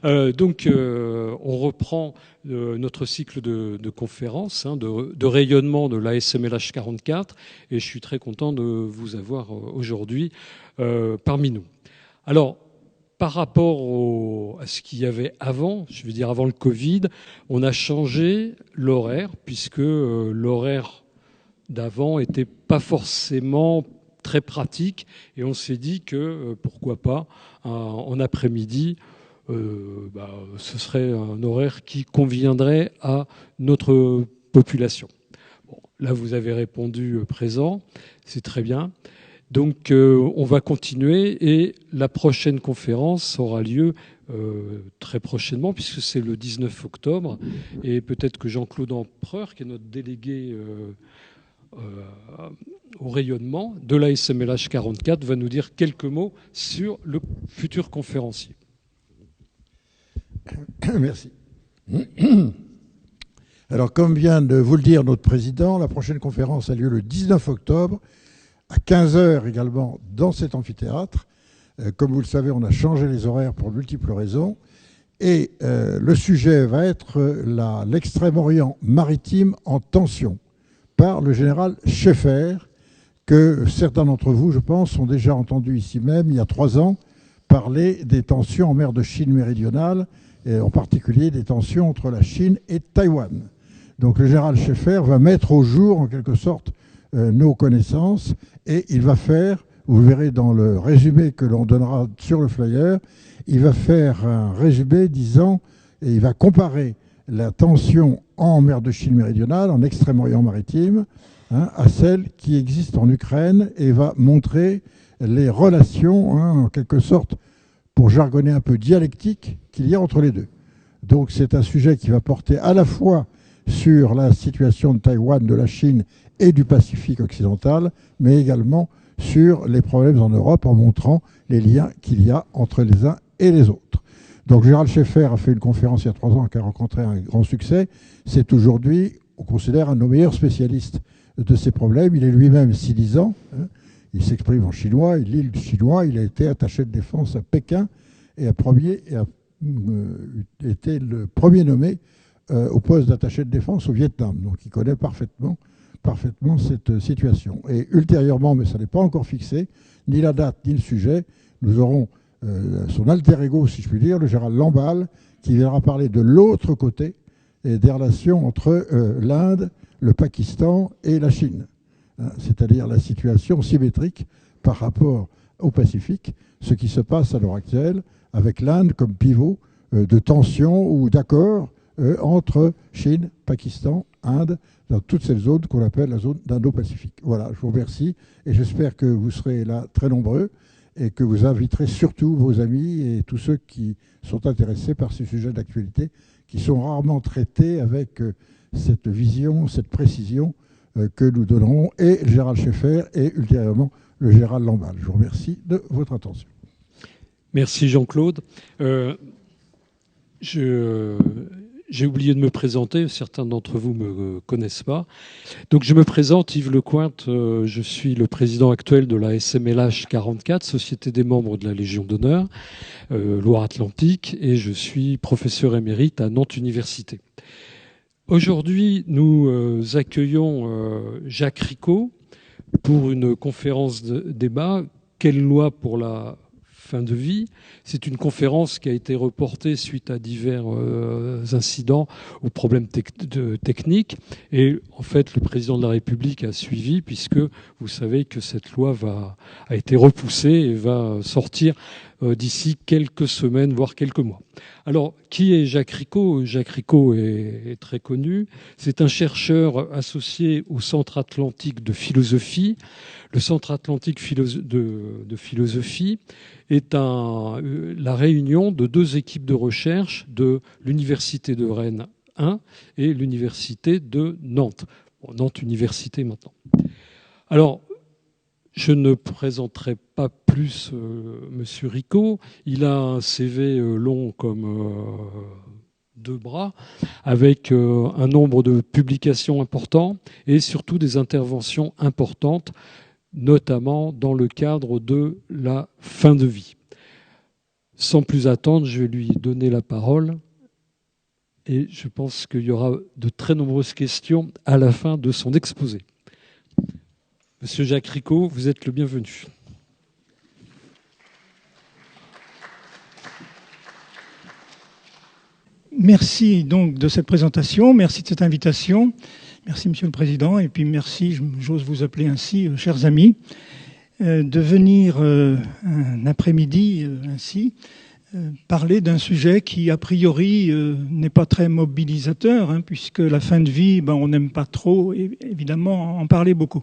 On reprend notre cycle de conférences, de rayonnement de l'ASMLH 44, et je suis très content de vous avoir aujourd'hui parmi nous. Alors, par rapport à ce qu'il y avait avant, je veux dire avant le Covid, on a changé l'horaire, puisque l'horaire d'avant n'était pas forcément très pratique, et on s'est dit que pourquoi pas en après-midi, ce serait un horaire qui conviendrait à notre population. Bon, là, vous avez répondu présent, c'est très bien. Donc, on va continuer et la prochaine conférence aura lieu très prochainement, puisque c'est le 19 octobre. Et peut-être que Jean-Claude Empereur, qui est notre délégué au rayonnement de la SMLH 44, va nous dire quelques mots sur le futur conférencier. Merci. Alors, comme vient de vous le dire notre président, la prochaine conférence a lieu le 19 octobre, à 15h également, dans cet amphithéâtre. Comme vous le savez, on a changé les horaires pour multiples raisons. Et le sujet va être l'extrême-orient maritime en tension, par le général Schaeffer, que certains d'entre vous, je pense, ont déjà entendu ici même, il y a 3 ans, parler des tensions en mer de Chine méridionale, et en particulier des tensions entre la Chine et Taïwan. Donc le général Schaeffer va mettre au jour, en quelque sorte, nos connaissances, et il va faire, vous verrez dans le résumé que l'on donnera sur le flyer, il va faire un résumé disant, et il va comparer la tension en mer de Chine méridionale, en Extrême-Orient maritime, à celle qui existe en Ukraine, et va montrer les relations, en quelque sorte, pour jargonner un peu dialectique, qu'il y a entre les deux. Donc c'est un sujet qui va porter à la fois sur la situation de Taïwan, de la Chine et du Pacifique occidental, mais également sur les problèmes en Europe, en montrant les liens qu'il y a entre les uns et les autres. Donc Gérald Schaeffer a fait une conférence il y a 3 ans qui a rencontré un grand succès. C'est aujourd'hui, on considère, un de nos meilleurs spécialistes de ces problèmes. Il est lui-même silisant, il s'exprime en chinois, il lit le chinois, il a été attaché de défense à Pékin et a été le premier nommé au poste d'attaché de défense au Vietnam. Donc il connaît parfaitement cette situation. Et ultérieurement, mais ça n'est pas encore fixé, ni la date ni le sujet, nous aurons son alter ego, si je puis dire, le général Lamballe, qui viendra parler de l'autre côté et des relations entre l'Inde, le Pakistan et la Chine. C'est-à-dire la situation symétrique par rapport au Pacifique, ce qui se passe à l'heure actuelle avec l'Inde comme pivot de tension ou d'accord entre Chine, Pakistan, Inde, dans toute cette zone qu'on appelle la zone d'Indo-Pacifique. Voilà, je vous remercie et j'espère que vous serez là très nombreux et que vous inviterez surtout vos amis et tous ceux qui sont intéressés par ces sujets d'actualité qui sont rarement traités avec cette vision, cette précision que nous donnerons, et le général Schaeffer et ultérieurement le général Lamballe. Je vous remercie de votre attention. Merci Jean-Claude. J'ai oublié de me présenter, certains d'entre vous ne me connaissent pas. Donc je me présente, Yves Lecointe, je suis le président actuel de la SMLH 44, Société des membres de la Légion d'honneur, Loire-Atlantique, et je suis professeur émérite à Nantes Université. Aujourd'hui, nous accueillons Jacques Ricot pour une conférence de débat « Quelle loi pour la fin de vie ?» C'est une conférence qui a été reportée suite à divers incidents ou problèmes techniques. Et en fait, le président de la République a suivi, puisque vous savez que cette loi a été repoussée et va sortir d'ici quelques semaines, voire quelques mois. Alors, qui est Jacques Ricot ? Jacques Ricot est très connu. C'est un chercheur associé au Centre atlantique de philosophie. Le Centre atlantique de philosophie est la réunion de 2 équipes de recherche de l'Université de Rennes 1 et l'Université de Nantes. Bon, Nantes Université maintenant. Alors, je ne présenterai pas plus Monsieur Ricot. Il a un CV long comme 2 bras, avec un nombre de publications importants et surtout des interventions importantes, notamment dans le cadre de la fin de vie. Sans plus attendre, je vais lui donner la parole. Et je pense qu'il y aura de très nombreuses questions à la fin de son exposé. Monsieur Jacques Ricot, vous êtes le bienvenu. Merci donc de cette présentation, merci de cette invitation, merci Monsieur le Président, et puis merci, j'ose vous appeler ainsi, chers amis, de venir un après-midi ainsi parler d'un sujet qui a priori n'est pas très mobilisateur, hein, puisque la fin de vie, on n'aime pas trop, évidemment, en parler beaucoup.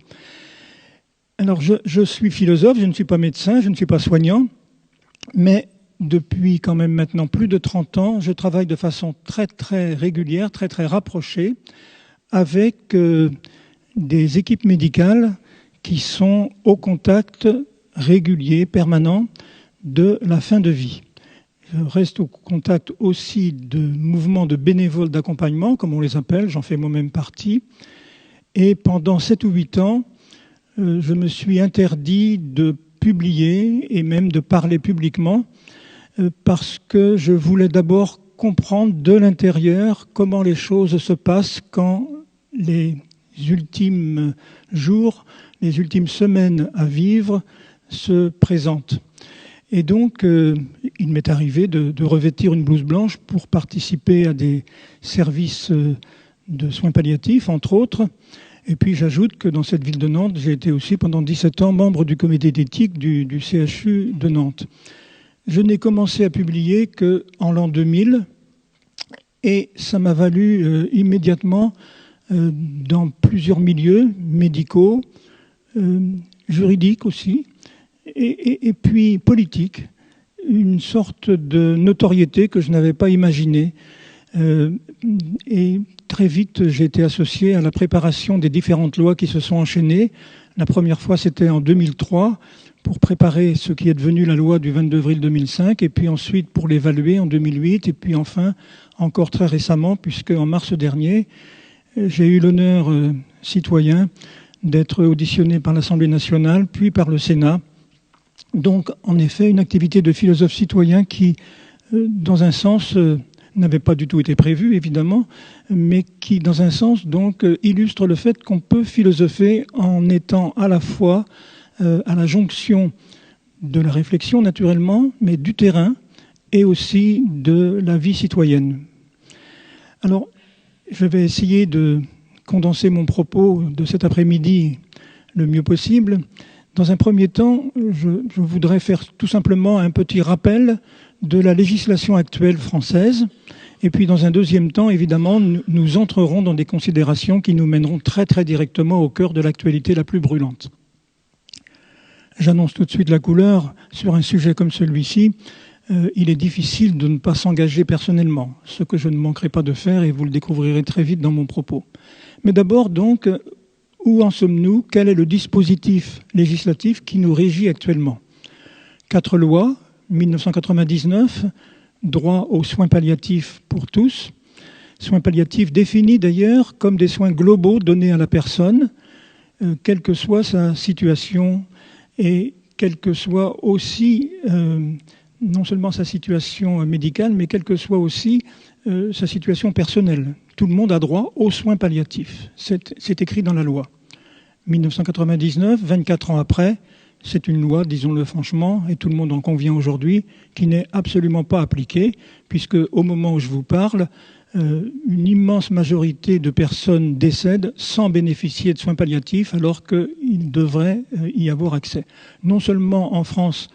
Alors je suis philosophe, je ne suis pas médecin, je ne suis pas soignant, mais depuis quand même maintenant plus de 30 ans, je travaille de façon très très régulière, très très rapprochée avec des équipes médicales qui sont au contact régulier, permanent de la fin de vie. Je reste au contact aussi de mouvements de bénévoles d'accompagnement, comme on les appelle, j'en fais moi-même partie. Et pendant 7 ou 8 ans, je me suis interdit de publier et même de parler publiquement parce que je voulais d'abord comprendre de l'intérieur comment les choses se passent quand les ultimes jours, les ultimes semaines à vivre se présentent. Et donc, il m'est arrivé de revêtir une blouse blanche pour participer à des services de soins palliatifs, entre autres. Et puis, j'ajoute que dans cette ville de Nantes, j'ai été aussi pendant 17 ans membre du comité d'éthique du CHU de Nantes. Je n'ai commencé à publier qu'en l'an 2000 et ça m'a valu immédiatement dans plusieurs milieux médicaux, juridiques aussi, et puis politiques, une sorte de notoriété que je n'avais pas imaginée. Et très vite, j'ai été associé à la préparation des différentes lois qui se sont enchaînées. La première fois, c'était en 2003, pour préparer ce qui est devenu la loi du 22 avril 2005, et puis ensuite pour l'évaluer en 2008, et puis enfin, encore très récemment, puisque en mars dernier, j'ai eu l'honneur citoyen d'être auditionné par l'Assemblée nationale, puis par le Sénat. Donc, en effet, une activité de philosophe citoyen qui, dans un sens, n'avait pas du tout été prévue, évidemment, mais qui, dans un sens, donc, illustre le fait qu'on peut philosopher en étant à la fois à la jonction de la réflexion, naturellement, mais du terrain et aussi de la vie citoyenne. Alors, je vais essayer de condenser mon propos de cet après-midi le mieux possible. Dans un premier temps, je voudrais faire tout simplement un petit rappel de la législation actuelle française. Et puis, dans un deuxième temps, évidemment, nous entrerons dans des considérations qui nous mèneront très, très directement au cœur de l'actualité la plus brûlante. J'annonce tout de suite la couleur. Sur un sujet comme celui-ci, il est difficile de ne pas s'engager personnellement, ce que je ne manquerai pas de faire et vous le découvrirez très vite dans mon propos. Mais d'abord, donc, où en sommes-nous? Quel est le dispositif législatif qui nous régit actuellement? 4 lois, 1999, droit aux soins palliatifs pour tous, soins palliatifs définis d'ailleurs comme des soins globaux donnés à la personne, quelle que soit sa situation et quelle que soit aussi, non seulement sa situation médicale, mais quelle que soit aussi sa situation personnelle. Tout le monde a droit aux soins palliatifs. C'est écrit dans la loi. 1999, 24 ans après, c'est une loi, disons-le franchement, et tout le monde en convient aujourd'hui, qui n'est absolument pas appliquée, puisque au moment où je vous parle, une immense majorité de personnes décèdent sans bénéficier de soins palliatifs, alors qu'ils devraient y avoir accès. Non seulement en France,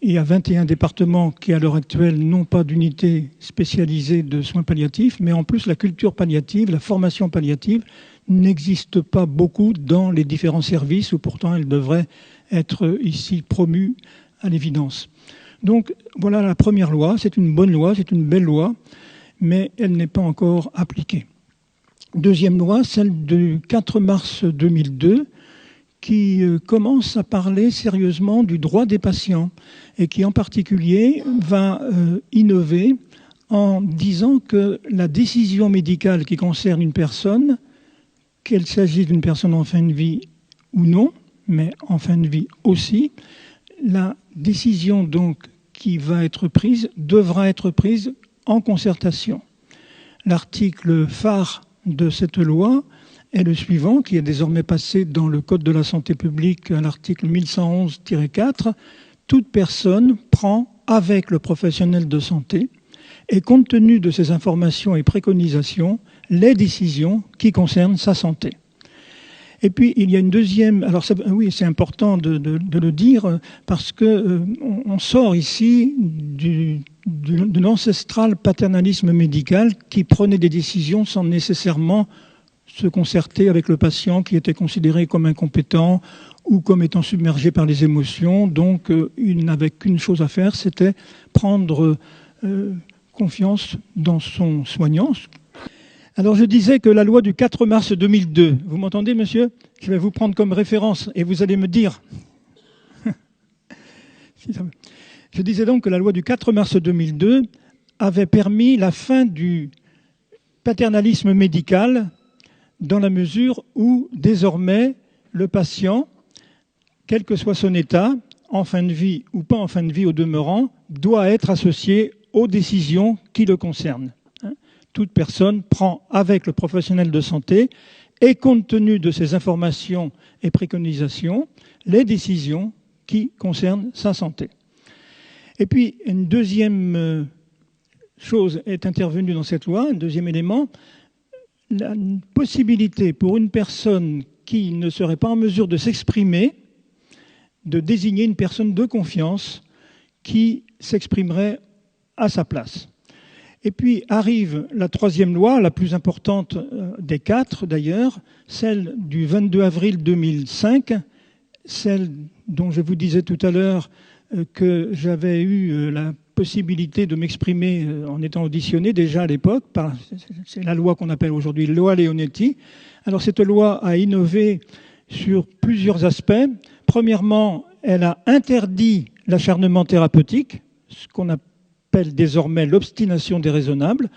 il y a 21 départements qui, à l'heure actuelle, n'ont pas d'unité spécialisée de soins palliatifs, mais en plus, la culture palliative, la formation palliative, n'existe pas beaucoup dans les différents services où pourtant elle devrait être ici promue à l'évidence. Donc voilà la première loi, c'est une bonne loi, c'est une belle loi, mais elle n'est pas encore appliquée. Deuxième loi, celle du 4 mars 2002, qui commence à parler sérieusement du droit des patients et qui en particulier va innover en disant que la décision médicale qui concerne une personne, qu'il s'agisse d'une personne en fin de vie ou non, mais en fin de vie aussi, la décision donc qui va être prise devra être prise en concertation. L'article phare de cette loi est le suivant, qui est désormais passé dans le Code de la santé publique à l'article 1111-4. Toute personne prend avec le professionnel de santé et compte tenu de ces informations et préconisations, les décisions qui concernent sa santé. Et puis, il y a une deuxième... Alors, oui, c'est important de le dire, parce que on sort ici de l'ancestral paternalisme médical qui prenait des décisions sans nécessairement se concerter avec le patient qui était considéré comme incompétent ou comme étant submergé par les émotions. Donc, il n'avait qu'une chose à faire, c'était prendre confiance dans son soignant. Alors, je disais que la loi du 4 mars 2002, vous m'entendez, monsieur? Je vais vous prendre comme référence et vous allez me dire. Je disais donc que la loi du 4 mars 2002 avait permis la fin du paternalisme médical dans la mesure où, désormais, le patient, quel que soit son état, en fin de vie ou pas en fin de vie au demeurant, doit être associé aux décisions qui le concernent. Toute personne prend avec le professionnel de santé et compte tenu de ces informations et préconisations, les décisions qui concernent sa santé. Et puis, une deuxième chose est intervenue dans cette loi, un deuxième élément, la possibilité pour une personne qui ne serait pas en mesure de s'exprimer, de désigner une personne de confiance qui s'exprimerait à sa place. Et puis arrive la troisième loi, la plus importante des quatre d'ailleurs, celle du 22 avril 2005, celle dont je vous disais tout à l'heure que j'avais eu la possibilité de m'exprimer en étant auditionné déjà à l'époque. C'est la loi qu'on appelle aujourd'hui loi Leonetti. Alors cette loi a innové sur plusieurs aspects. Premièrement, elle a interdit l'acharnement thérapeutique, ce qu'on appelle désormais l'obstination déraisonnable.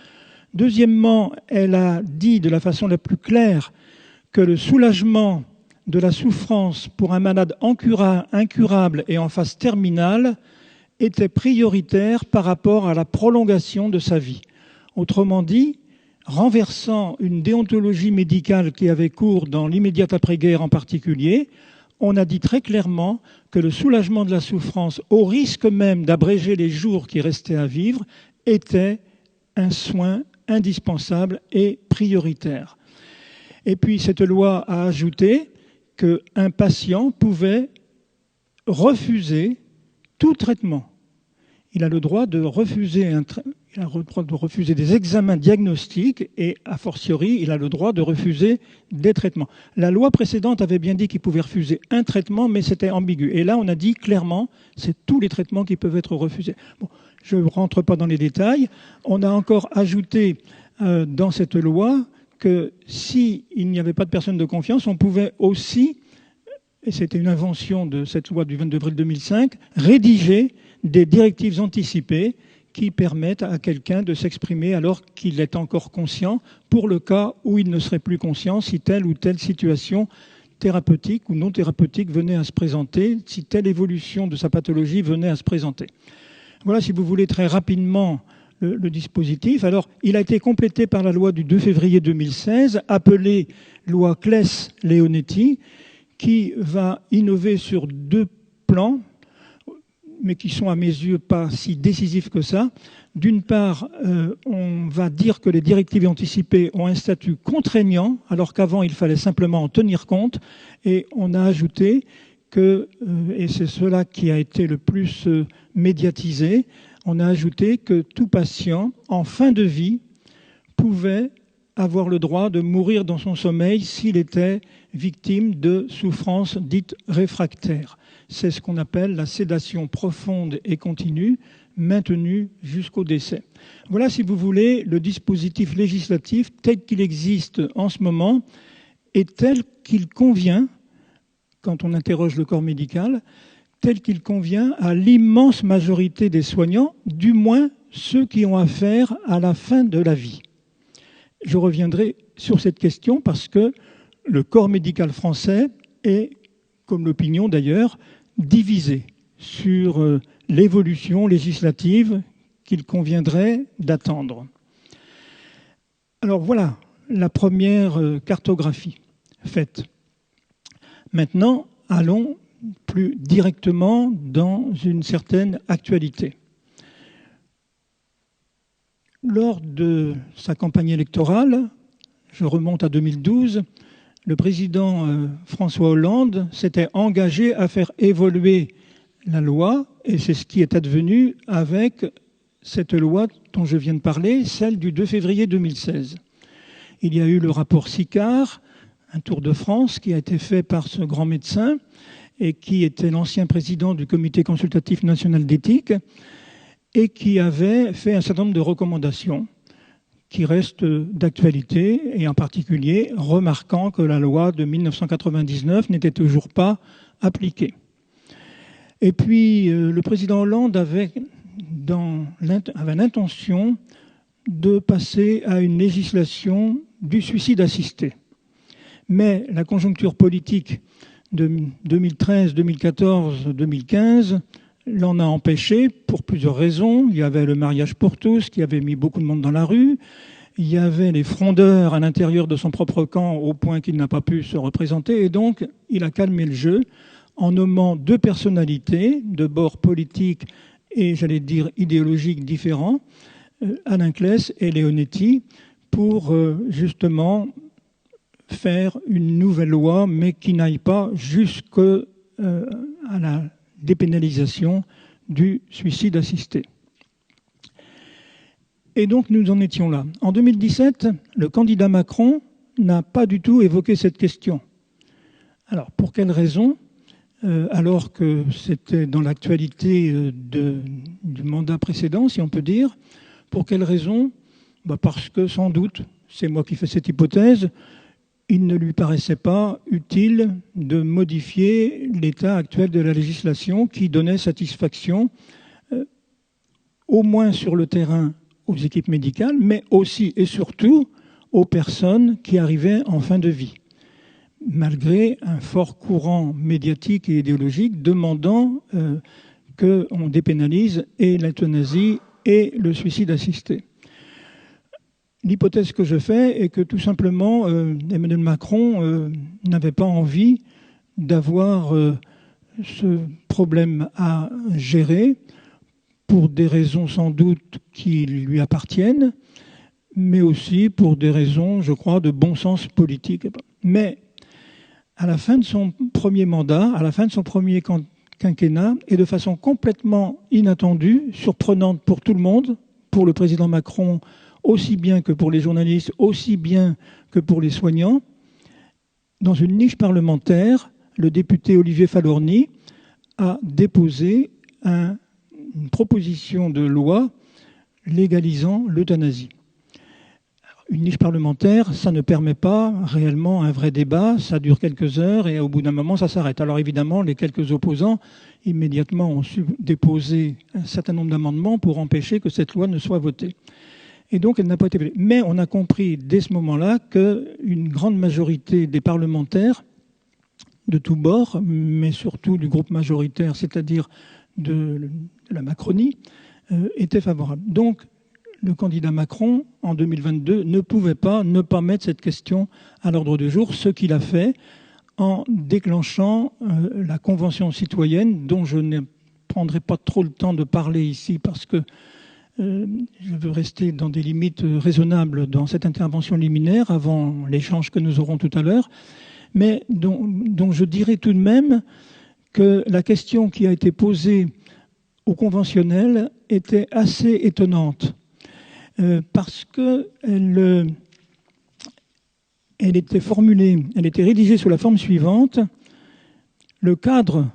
Deuxièmement, elle a dit de la façon la plus claire que le soulagement de la souffrance pour un malade incurable et en phase terminale était prioritaire par rapport à la prolongation de sa vie. Autrement dit, renversant une déontologie médicale qui avait cours dans l'immédiate après-guerre en particulier, on a dit très clairement que le soulagement de la souffrance, au risque même d'abréger les jours qui restaient à vivre, était un soin indispensable et prioritaire. Et puis cette loi a ajouté qu'un patient pouvait refuser tout traitement. Il a le droit de refuser des examens diagnostiques et, a fortiori, il a le droit de refuser des traitements. La loi précédente avait bien dit qu'il pouvait refuser un traitement, mais c'était ambigu. Et là, on a dit clairement, c'est tous les traitements qui peuvent être refusés. Bon, je ne rentre pas dans les détails. On a encore ajouté dans cette loi que s'il n'y avait pas de personne de confiance, on pouvait aussi, et c'était une invention de cette loi du 22 avril 2005, rédiger des directives anticipées qui permettent à quelqu'un de s'exprimer alors qu'il est encore conscient, pour le cas où il ne serait plus conscient si telle ou telle situation thérapeutique ou non thérapeutique venait à se présenter, si telle évolution de sa pathologie venait à se présenter. Voilà, si vous voulez, très rapidement le dispositif. Alors, il a été complété par la loi du 2 février 2016, appelée loi Claes-Leonetti, qui va innover sur deux plans, mais qui sont à mes yeux pas si décisifs que ça. D'une part, on va dire que les directives anticipées ont un statut contraignant, alors qu'avant il fallait simplement en tenir compte, et on a ajouté que, et c'est cela qui a été le plus médiatisé, on a ajouté que tout patient en fin de vie pouvait avoir le droit de mourir dans son sommeil s'il était victime de souffrances dites réfractaires. C'est ce qu'on appelle la sédation profonde et continue, maintenue jusqu'au décès. Voilà, si vous voulez, le dispositif législatif tel qu'il existe en ce moment et tel qu'il convient, quand on interroge le corps médical, tel qu'il convient à l'immense majorité des soignants, du moins ceux qui ont affaire à la fin de la vie. Je reviendrai sur cette question parce que le corps médical français est, comme l'opinion d'ailleurs, divisé sur l'évolution législative qu'il conviendrait d'attendre. Alors voilà la première cartographie faite. Maintenant, allons plus directement dans une certaine actualité. Lors de sa campagne électorale, je remonte à 2012, le président François Hollande s'était engagé à faire évoluer la loi, et c'est ce qui est advenu avec cette loi dont je viens de parler, celle du 2 février 2016. Il y a eu le rapport Sicard, un tour de France, qui a été fait par ce grand médecin et qui était l'ancien président du Comité consultatif national d'éthique et qui avait fait un certain nombre de recommandations qui restent d'actualité, et en particulier remarquant que la loi de 1999 n'était toujours pas appliquée. Et puis, le président Hollande avait l'intention de passer à une législation du suicide assisté. Mais la conjoncture politique de 2013, 2014, 2015 l'en a empêché pour plusieurs raisons. Il y avait le mariage pour tous qui avait mis beaucoup de monde dans la rue. Il y avait les frondeurs à l'intérieur de son propre camp au point qu'il n'a pas pu se représenter. Et donc, il a calmé le jeu en nommant deux personnalités de bord politique et, j'allais dire, idéologique différents, Alain Claes et Leonetti, pour justement faire une nouvelle loi, mais qui n'aille pas jusqu'à la dépénalisation du suicide assisté. Et donc nous en étions là. En 2017, le candidat Macron n'a pas du tout évoqué cette question. Alors pour quelle raison ? Alors que c'était dans l'actualité du mandat précédent, si on peut dire. Pour quelle raison ? Parce que sans doute, c'est moi qui fais cette hypothèse, il ne lui paraissait pas utile de modifier l'état actuel de la législation qui donnait satisfaction, au moins sur le terrain, aux équipes médicales, mais aussi et surtout aux personnes qui arrivaient en fin de vie, malgré un fort courant médiatique et idéologique demandant qu'on dépénalise et l'euthanasie et le suicide assisté. L'hypothèse que je fais est que tout simplement Emmanuel Macron n'avait pas envie d'avoir ce problème à gérer pour des raisons sans doute qui lui appartiennent, mais aussi pour des raisons, je crois, de bon sens politique. Mais à la fin de son premier mandat, à la fin de son premier quinquennat, et de façon complètement inattendue, surprenante pour tout le monde, pour le président Macron, aussi bien que pour les journalistes, aussi bien que pour les soignants, dans une niche parlementaire, le député Olivier Falorni a déposé une proposition de loi légalisant l'euthanasie. Une niche parlementaire, ça ne permet pas réellement un vrai débat, ça dure quelques heures et au bout d'un moment, ça s'arrête. Alors évidemment, les quelques opposants, immédiatement, ont su déposer un certain nombre d'amendements pour empêcher que cette loi ne soit votée. Et donc, elle n'a pas été votée. Mais on a compris dès ce moment-là qu'une grande majorité des parlementaires de tous bords, mais surtout du groupe majoritaire, c'est-à-dire de la Macronie, était favorable. Donc, le candidat Macron, en 2022, ne pouvait pas ne pas mettre cette question à l'ordre du jour, ce qu'il a fait en déclenchant la Convention citoyenne, dont je ne prendrai pas trop le temps de parler ici, parce que je veux rester dans des limites raisonnables dans cette intervention liminaire, avant l'échange que nous aurons tout à l'heure, mais dont je dirais tout de même que la question qui a été posée au conventionnel était assez étonnante. Parce qu'elle était formulée, elle était rédigée sous la forme suivante: le cadre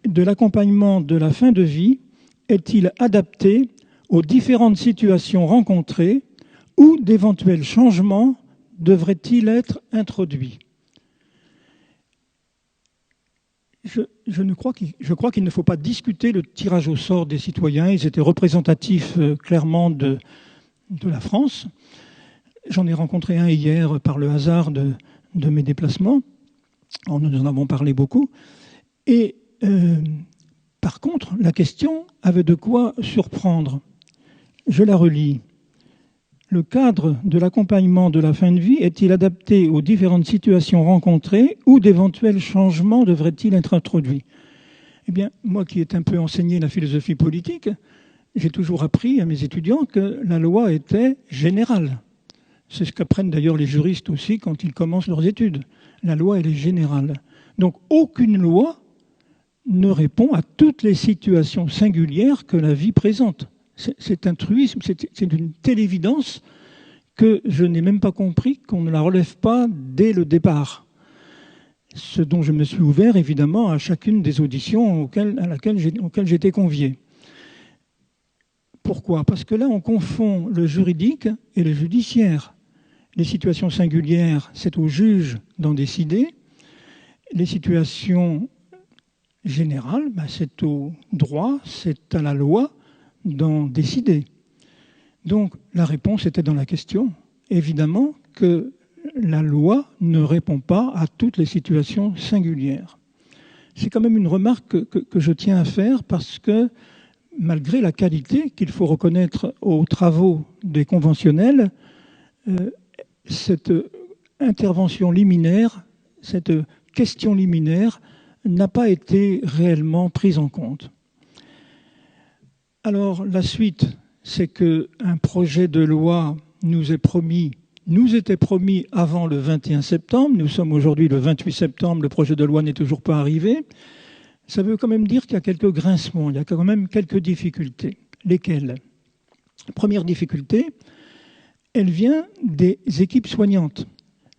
de l'accompagnement de la fin de vie est-il adapté aux différentes situations rencontrées ou d'éventuels changements devraient-ils être introduits ? Je crois qu'il ne faut pas discuter le tirage au sort des citoyens. Ils étaient représentatifs clairement de la France. J'en ai rencontré un hier par le hasard de mes déplacements. Nous en avons parlé beaucoup. Et Par contre, la question avait de quoi surprendre. Je la relis. Le cadre de l'accompagnement de la fin de vie est-il adapté aux différentes situations rencontrées ou d'éventuels changements devraient-ils être introduits? Eh bien, moi qui ai un peu enseigné la philosophie politique, j'ai toujours appris à mes étudiants que la loi était générale. C'est ce qu'apprennent d'ailleurs les juristes aussi quand ils commencent leurs études. La loi, elle est générale. Donc, aucune loi ne répond à toutes les situations singulières que la vie présente. C'est un truisme, c'est une telle évidence que je n'ai même pas compris qu'on ne la relève pas dès le départ. Ce dont je me suis ouvert, évidemment, à chacune des auditions auxquelles j'étais convié. Pourquoi? Parce que là, on confond le juridique et le judiciaire. Les situations singulières, c'est au juge d'en décider. Les situations générales, c'est au droit, c'est à la loi d'en décider. Donc la réponse était dans la question. Évidemment que la loi ne répond pas à toutes les situations singulières. C'est quand même une remarque que je tiens à faire parce que malgré la qualité qu'il faut reconnaître aux travaux des conventionnels, cette intervention liminaire, cette question liminaire n'a pas été réellement prise en compte. Alors la suite, c'est qu'un projet de loi nous était promis avant le 21 septembre. Nous sommes aujourd'hui le 28 septembre, le projet de loi n'est toujours pas arrivé. Ça veut quand même dire qu'il y a quelques grincements, il y a quand même quelques difficultés. Lesquelles? Première difficulté, elle vient des équipes soignantes,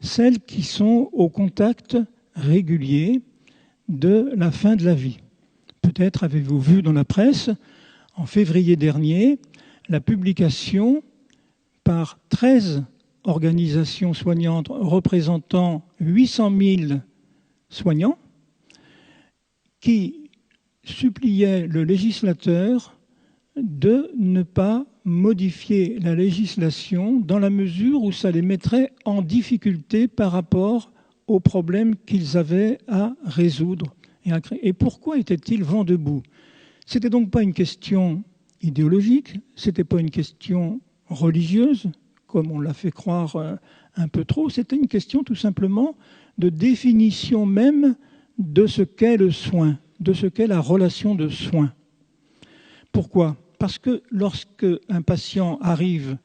celles qui sont au contact régulier de la fin de la vie. Peut-être avez-vous vu dans la presse, en février dernier, la publication par 13 organisations soignantes représentant 800 000 soignants qui suppliaient le législateur de ne pas modifier la législation dans la mesure où ça les mettrait en difficulté par rapport aux problèmes qu'ils avaient à résoudre et à créer. Et pourquoi étaient-ils vent debout? C'était donc pas une question idéologique, c'était pas une question religieuse, comme on l'a fait croire un peu trop, c'était une question tout simplement de définition même de ce qu'est le soin, de ce qu'est la relation de soin. Pourquoi? Parce que lorsque un patient arrive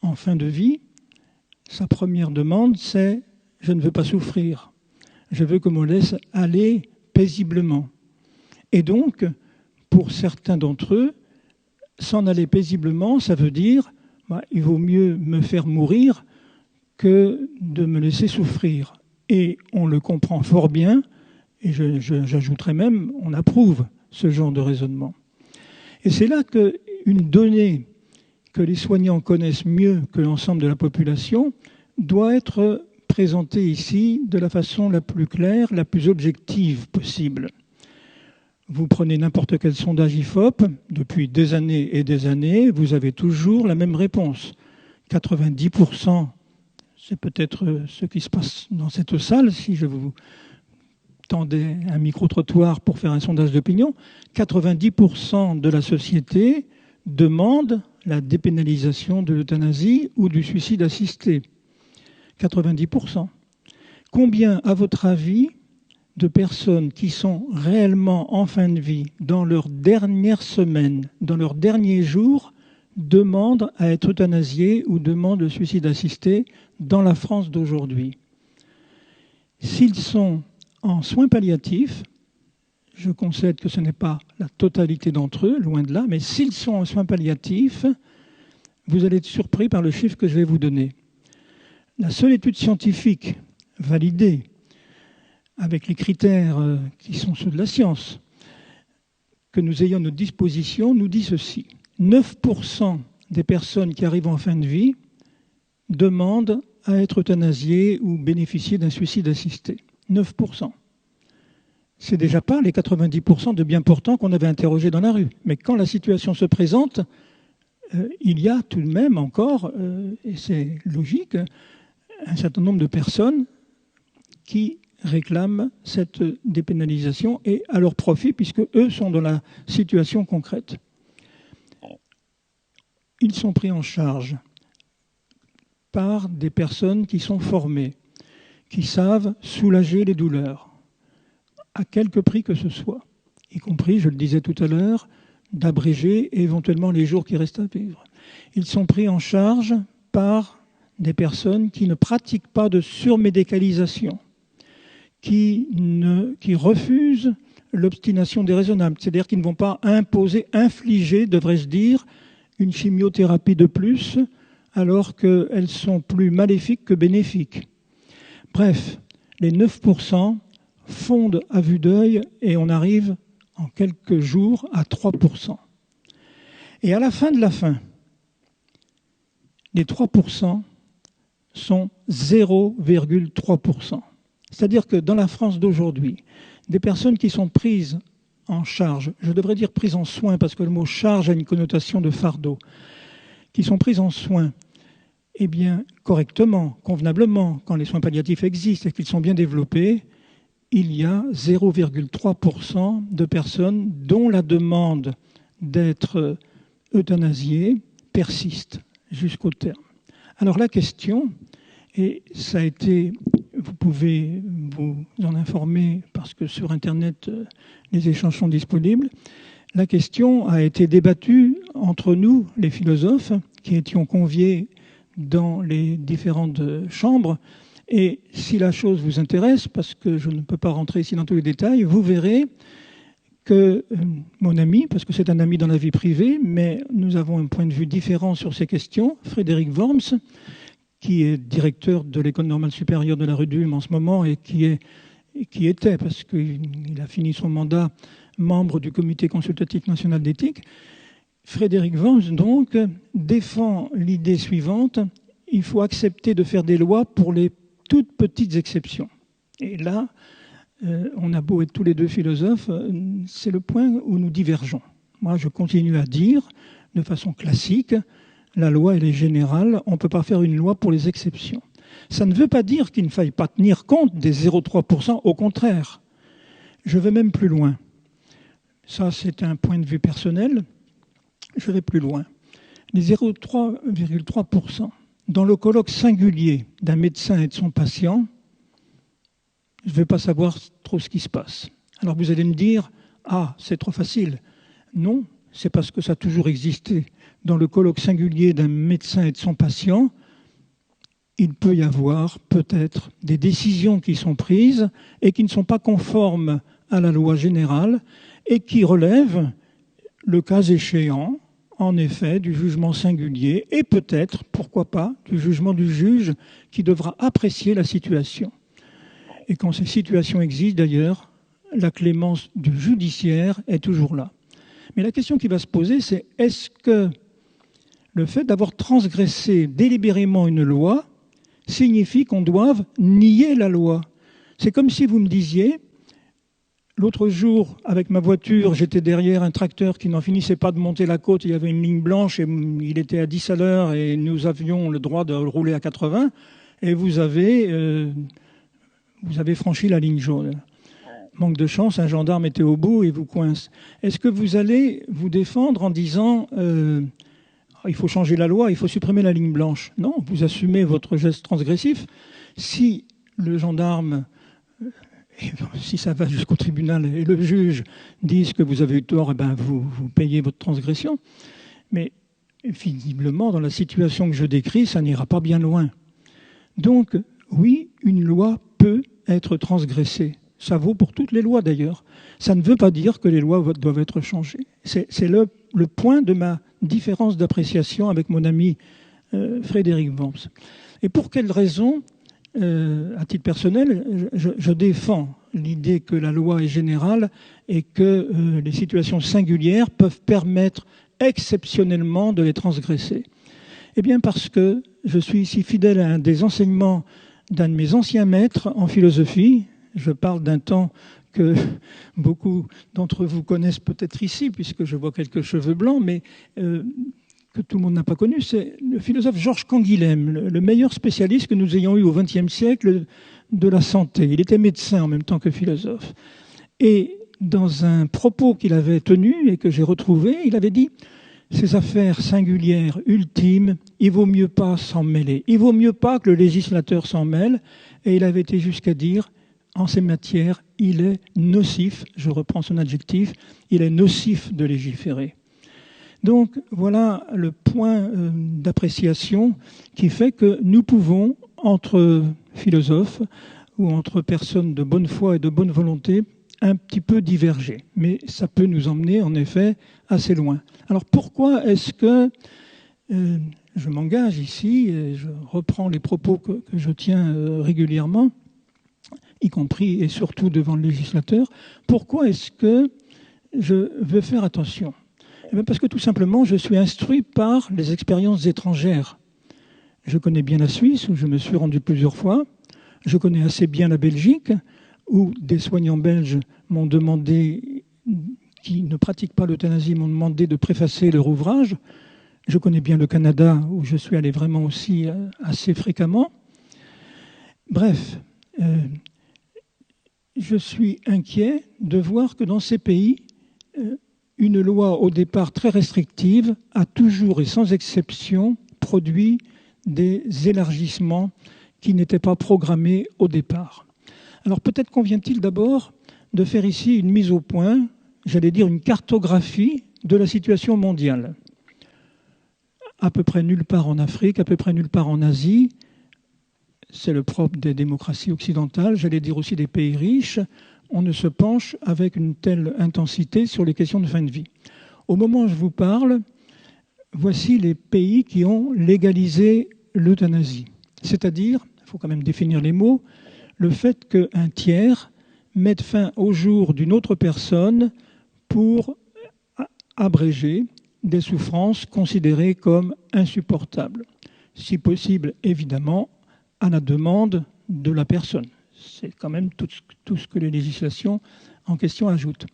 en fin de vie, sa première demande, c'est « je ne veux pas souffrir, je veux qu'on me laisse aller paisiblement ». Et donc, pour certains d'entre eux, s'en aller paisiblement, ça veut dire il vaut mieux me faire mourir que de me laisser souffrir. Et on le comprend fort bien, et j'ajouterais même, on approuve ce genre de raisonnement. Et c'est là qu'une donnée que les soignants connaissent mieux que l'ensemble de la population doit être présentée ici de la façon la plus claire, la plus objective possible. Vous prenez n'importe quel sondage IFOP, depuis des années et des années, vous avez toujours la même réponse. 90%, c'est peut-être ce qui se passe dans cette salle, si je vous tendais un micro-trottoir pour faire un sondage d'opinion, 90% de la société demande la dépénalisation de l'euthanasie ou du suicide assisté. 90%. Combien, à votre avis, de personnes qui sont réellement en fin de vie, dans leur dernière semaine, dans leurs derniers jours, demandent à être euthanasiées ou demandent le suicide assisté dans la France d'aujourd'hui? S'ils sont en soins palliatifs, je concède que ce n'est pas la totalité d'entre eux, loin de là, mais s'ils sont en soins palliatifs, vous allez être surpris par le chiffre que je vais vous donner. La seule étude scientifique validée avec les critères qui sont ceux de la science, que nous ayons à notre disposition, nous dit ceci. 9% des personnes qui arrivent en fin de vie demandent à être euthanasiées ou bénéficier d'un suicide assisté. 9%. C'est déjà pas les 90% de bien portants qu'on avait interrogés dans la rue. Mais quand la situation se présente, il y a tout de même encore, et c'est logique, un certain nombre de personnes qui réclament cette dépénalisation et à leur profit, puisque eux sont dans la situation concrète. Ils sont pris en charge par des personnes qui sont formées, qui savent soulager les douleurs, à quelque prix que ce soit, y compris, je le disais tout à l'heure, d'abréger éventuellement les jours qui restent à vivre. Ils sont pris en charge par des personnes qui ne pratiquent pas de surmédicalisation, qui refusent l'obstination déraisonnable, c'est-à-dire qu'ils ne vont pas imposer, infliger, devrais-je dire, une chimiothérapie de plus, alors qu'elles sont plus maléfiques que bénéfiques. Bref, les 9% fondent à vue d'œil et on arrive en quelques jours à 3%. Et à la fin de la fin, les 3% sont 0,3%. C'est-à-dire que dans la France d'aujourd'hui, des personnes qui sont prises en charge, je devrais dire prises en soin parce que le mot charge a une connotation de fardeau, qui sont prises en soin, eh bien, correctement, convenablement, quand les soins palliatifs existent et qu'ils sont bien développés, il y a 0,3% de personnes dont la demande d'être euthanasiées persiste jusqu'au terme. Alors la question, et ça a été, vous pouvez vous en informer parce que sur Internet, les échanges sont disponibles, la question a été débattue entre nous, les philosophes, qui étions conviés dans les différentes chambres. Et si la chose vous intéresse, parce que je ne peux pas rentrer ici dans tous les détails, vous verrez que mon ami, parce que c'est un ami dans la vie privée, mais nous avons un point de vue différent sur ces questions, Frédéric Worms, qui est directeur de l'École normale supérieure de la rue d'Ulm en ce moment et qui était, parce qu'il a fini son mandat, membre du Comité consultatif national d'éthique. Frédéric Worms, donc, défend l'idée suivante, il faut accepter de faire des lois pour les toutes petites exceptions. Et là, on a beau être tous les deux philosophes, c'est le point où nous divergeons. Moi, je continue à dire, de façon classique, la loi, elle est générale, on ne peut pas faire une loi pour les exceptions. Ça ne veut pas dire qu'il ne faille pas tenir compte des 0,3%, au contraire. Je vais même plus loin. Ça, c'est un point de vue personnel. Je vais plus loin. Les 0,3%, dans le colloque singulier d'un médecin et de son patient, je ne vais pas savoir trop ce qui se passe. Alors vous allez me dire, ah, c'est trop facile. Non, c'est parce que ça a toujours existé. Dans le colloque singulier d'un médecin et de son patient, il peut y avoir peut-être des décisions qui sont prises et qui ne sont pas conformes à la loi générale et qui relèvent, le cas échéant, en effet, du jugement singulier et peut-être, pourquoi pas, du jugement du juge qui devra apprécier la situation. Et quand ces situations existent, d'ailleurs, la clémence du judiciaire est toujours là. Mais la question qui va se poser, c'est est-ce que le fait d'avoir transgressé délibérément une loi signifie qu'on doive nier la loi? C'est comme si vous me disiez, l'autre jour, avec ma voiture, j'étais derrière un tracteur qui n'en finissait pas de monter la côte, il y avait une ligne blanche et il était à 10 à l'heure et nous avions le droit de rouler à 80 et vous avez franchi la ligne jaune. Manque de chance, un gendarme était au bout et vous coince. Est-ce que vous allez vous défendre en disant il faut changer la loi, il faut supprimer la ligne blanche? Non, vous assumez votre geste transgressif. Si le gendarme, si ça va jusqu'au tribunal et le juge disent que vous avez eu tort, eh ben vous payez votre transgression. Mais visiblement, dans la situation que je décris, ça n'ira pas bien loin. Donc, oui, une loi peut être transgressée. Ça vaut pour toutes les lois d'ailleurs. Ça ne veut pas dire que les lois doivent être changées. C'est le point de ma différence d'appréciation avec mon ami Frédéric Worms. Et pour quelle raison, à titre personnel, je défends l'idée que la loi est générale et que les situations singulières peuvent permettre exceptionnellement de les transgresser? Eh bien parce que je suis ici fidèle à un des enseignements d'un de mes anciens maîtres en philosophie. Je parle d'un temps que beaucoup d'entre vous connaissent peut-être ici, puisque je vois quelques cheveux blancs, mais que tout le monde n'a pas connu. C'est le philosophe Georges Canguilhem, le meilleur spécialiste que nous ayons eu au XXe siècle de la santé. Il était médecin en même temps que philosophe. Et dans un propos qu'il avait tenu et que j'ai retrouvé, il avait dit « Ces affaires singulières, ultimes, il vaut mieux pas s'en mêler. Il vaut mieux pas que le législateur s'en mêle. » Et il avait été jusqu'à dire « En ces matières, il est nocif, je reprends son adjectif, il est nocif de légiférer. » Donc voilà le point d'appréciation qui fait que nous pouvons, entre philosophes ou entre personnes de bonne foi et de bonne volonté, un petit peu diverger. Mais ça peut nous emmener en effet assez loin. Alors pourquoi est-ce que je m'engage ici, et je reprends les propos que je tiens régulièrement, y compris et surtout devant le législateur, pourquoi est-ce que je veux faire attention ? Eh bien parce que tout simplement, je suis instruit par les expériences étrangères. Je connais bien la Suisse, où je me suis rendu plusieurs fois. Je connais assez bien la Belgique, où des soignants belges m'ont demandé, qui ne pratiquent pas l'euthanasie, m'ont demandé de préfacer leur ouvrage. Je connais bien le Canada, où je suis allé vraiment aussi assez fréquemment. Bref, je suis inquiet de voir que dans ces pays, une loi au départ très restrictive a toujours et sans exception produit des élargissements qui n'étaient pas programmés au départ. Alors peut-être convient-il d'abord de faire ici une mise au point, j'allais dire une cartographie de la situation mondiale. À peu près nulle part en Afrique, à peu près nulle part en Asie, c'est le propre des démocraties occidentales, j'allais dire aussi des pays riches, on ne se penche avec une telle intensité sur les questions de fin de vie. Au moment où je vous parle, voici les pays qui ont légalisé l'euthanasie. C'est-à-dire, il faut quand même définir les mots, le fait qu'un tiers mette fin au jour d'une autre personne pour abréger des souffrances considérées comme insupportables. Si possible, évidemment, à la demande de la personne. C'est quand même tout ce que les législations en question ajoutent.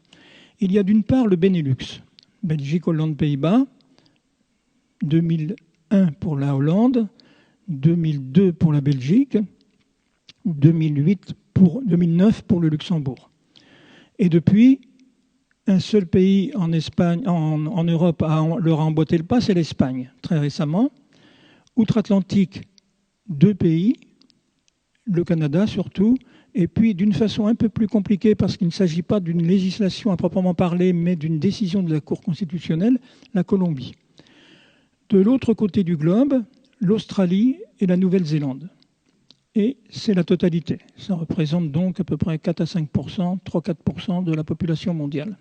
Il y a d'une part le Benelux, Belgique, Hollande, Pays-Bas, 2001 pour la Hollande, 2002 pour la Belgique, 2009 pour le Luxembourg. Et depuis, un seul pays en Espagne, en Europe leur a emboîté le pas, c'est l'Espagne, très récemment. Outre-Atlantique, 2 pays, le Canada surtout, et puis d'une façon un peu plus compliquée parce qu'il ne s'agit pas d'une législation à proprement parler, mais d'une décision de la Cour constitutionnelle, la Colombie. De l'autre côté du globe, l'Australie et la Nouvelle-Zélande. Et c'est la totalité. Ça représente donc à peu près 4 à 5%, 3-4% de la population mondiale.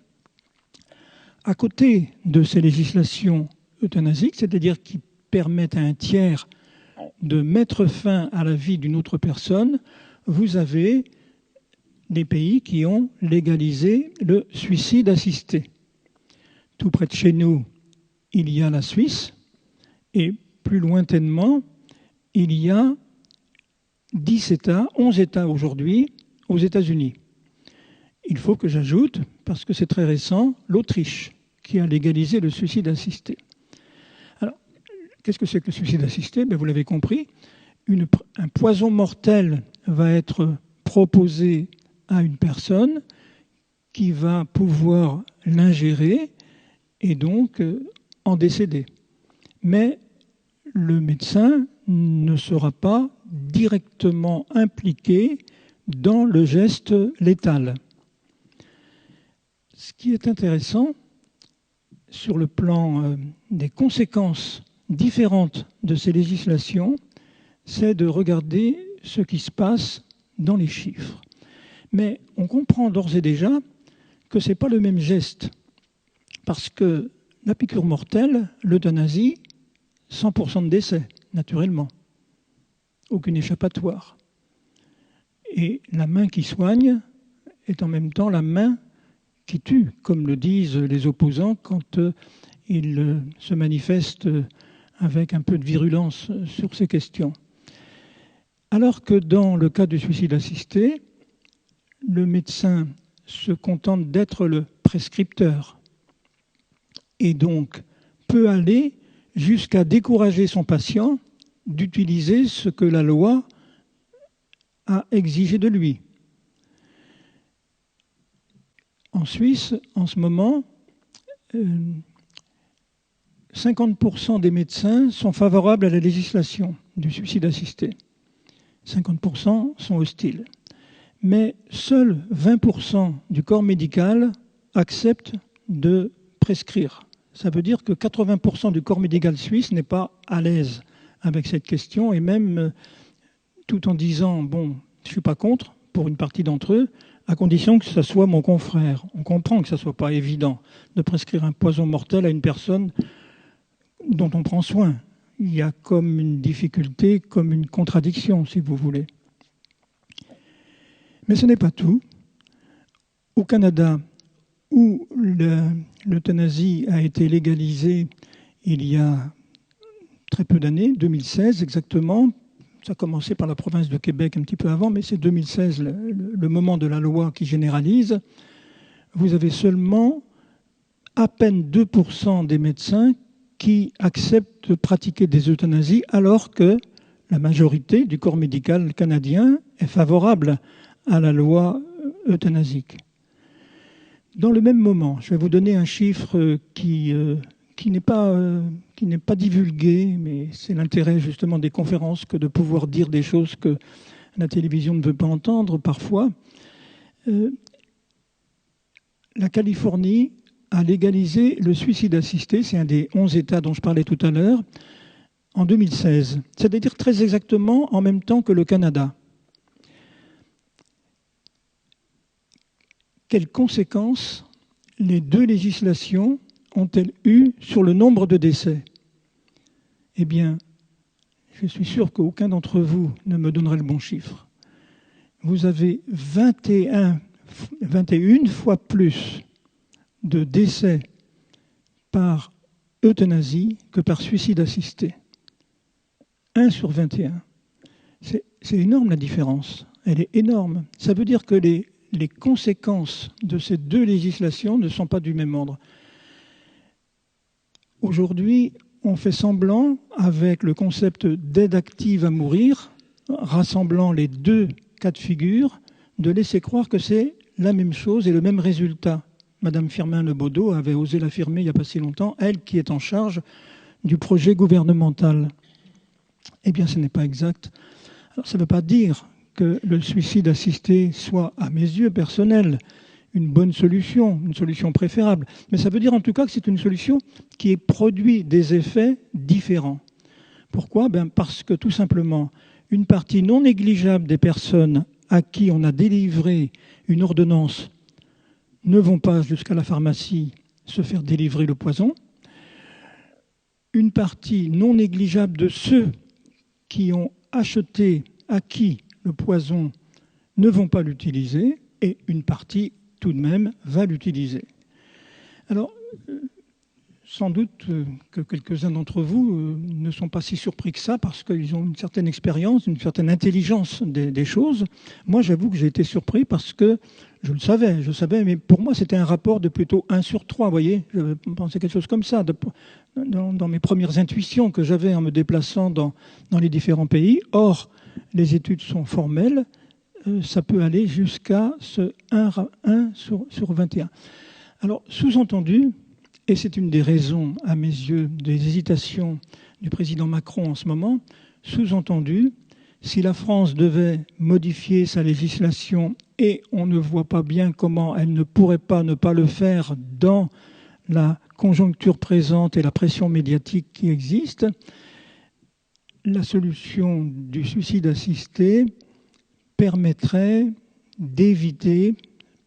À côté de ces législations euthanasiques, c'est-à-dire qui permettent à un tiers de mettre fin à la vie d'une autre personne, vous avez des pays qui ont légalisé le suicide assisté. Tout près de chez nous, il y a la Suisse, et plus lointainement, il y a 10 États, 11 États aujourd'hui, aux États-Unis. Il faut que j'ajoute, parce que c'est très récent, l'Autriche, qui a légalisé le suicide assisté. Alors, qu'est-ce que c'est que le suicide assisté ? Vous l'avez compris, un poison mortel va être proposé à une personne qui va pouvoir l'ingérer et donc en décéder. Mais le médecin ne sera pas directement impliqué dans le geste létal. Ce qui est intéressant sur le plan des conséquences différentes de ces législations, c'est de regarder ce qui se passe dans les chiffres. Mais on comprend d'ores et déjà que ce n'est pas le même geste, parce que la piqûre mortelle, l'euthanasie, 100% de décès, naturellement. Aucune échappatoire. Et la main qui soigne est en même temps la main qui tue, comme le disent les opposants quand ils se manifestent avec un peu de virulence sur ces questions. Alors que dans le cas du suicide assisté, le médecin se contente d'être le prescripteur et donc peut aller jusqu'à décourager son patient d'utiliser ce que la loi à exiger de lui. En Suisse, en ce moment, 50% des médecins sont favorables à la législation du suicide assisté. 50% sont hostiles. Mais seuls 20% du corps médical acceptent de prescrire. Ça veut dire que 80% du corps médical suisse n'est pas à l'aise avec cette question, et même tout en disant, bon, je ne suis pas contre, pour une partie d'entre eux, à condition que ce soit mon confrère. On comprend que ce ne soit pas évident de prescrire un poison mortel à une personne dont on prend soin. Il y a comme une difficulté, comme une contradiction, si vous voulez. Mais ce n'est pas tout. Au Canada, où l'euthanasie a été légalisée il y a très peu d'années, 2016 exactement, ça a commencé par la province de Québec un petit peu avant, mais c'est 2016 le moment de la loi qui généralise. Vous avez seulement à peine 2% des médecins qui acceptent de pratiquer des euthanasies, alors que la majorité du corps médical canadien est favorable à la loi euthanasique. Dans le même moment, je vais vous donner un chiffre qui n'est pas divulgué, mais c'est l'intérêt justement des conférences que de pouvoir dire des choses que la télévision ne veut pas entendre parfois. La Californie a légalisé le suicide assisté, c'est un des 11 États dont je parlais tout à l'heure, en 2016. C'est-à-dire très exactement en même temps que le Canada. Quelles conséquences les deux législations ont-elles eu sur le nombre de décès? Eh bien, je suis sûr qu'aucun d'entre vous ne me donnerait le bon chiffre. Vous avez 21 fois plus de décès par euthanasie que par suicide assisté. 1 sur 21. C'est énorme la différence. Elle est énorme. Ça veut dire que les conséquences de ces deux législations ne sont pas du même ordre. Aujourd'hui, on fait semblant, avec le concept d'aide active à mourir, rassemblant les deux cas de figure, de laisser croire que c'est la même chose et le même résultat. Madame Firmin-Lebaudot avait osé l'affirmer il n'y a pas si longtemps, elle qui est en charge du projet gouvernemental. Eh bien, ce n'est pas exact. Alors, ça ne veut pas dire que le suicide assisté soit, à mes yeux personnels, une bonne solution, une solution préférable. Mais ça veut dire en tout cas que c'est une solution qui produit des effets différents. Pourquoi? Parce que tout simplement, une partie non négligeable des personnes à qui on a délivré une ordonnance ne vont pas jusqu'à la pharmacie se faire délivrer le poison. Une partie non négligeable de ceux qui ont acquis le poison ne vont pas l'utiliser, et une partie tout de même va l'utiliser. Alors, sans doute que quelques-uns d'entre vous ne sont pas si surpris que ça, parce qu'ils ont une certaine expérience, une certaine intelligence des choses. Moi, j'avoue que j'ai été surpris parce que je savais, mais pour moi, c'était un rapport de plutôt 1 sur 3, vous voyez. Je pensais quelque chose comme ça, dans mes premières intuitions que j'avais en me déplaçant dans les différents pays. Or, les études sont formelles, ça peut aller jusqu'à ce 1 sur 21. Alors, sous-entendu, et c'est une des raisons, à mes yeux, des hésitations du président Macron en ce moment, sous-entendu, si la France devait modifier sa législation, et on ne voit pas bien comment elle ne pourrait pas ne pas le faire dans la conjoncture présente et la pression médiatique qui existe, la solution du suicide assisté permettrait d'éviter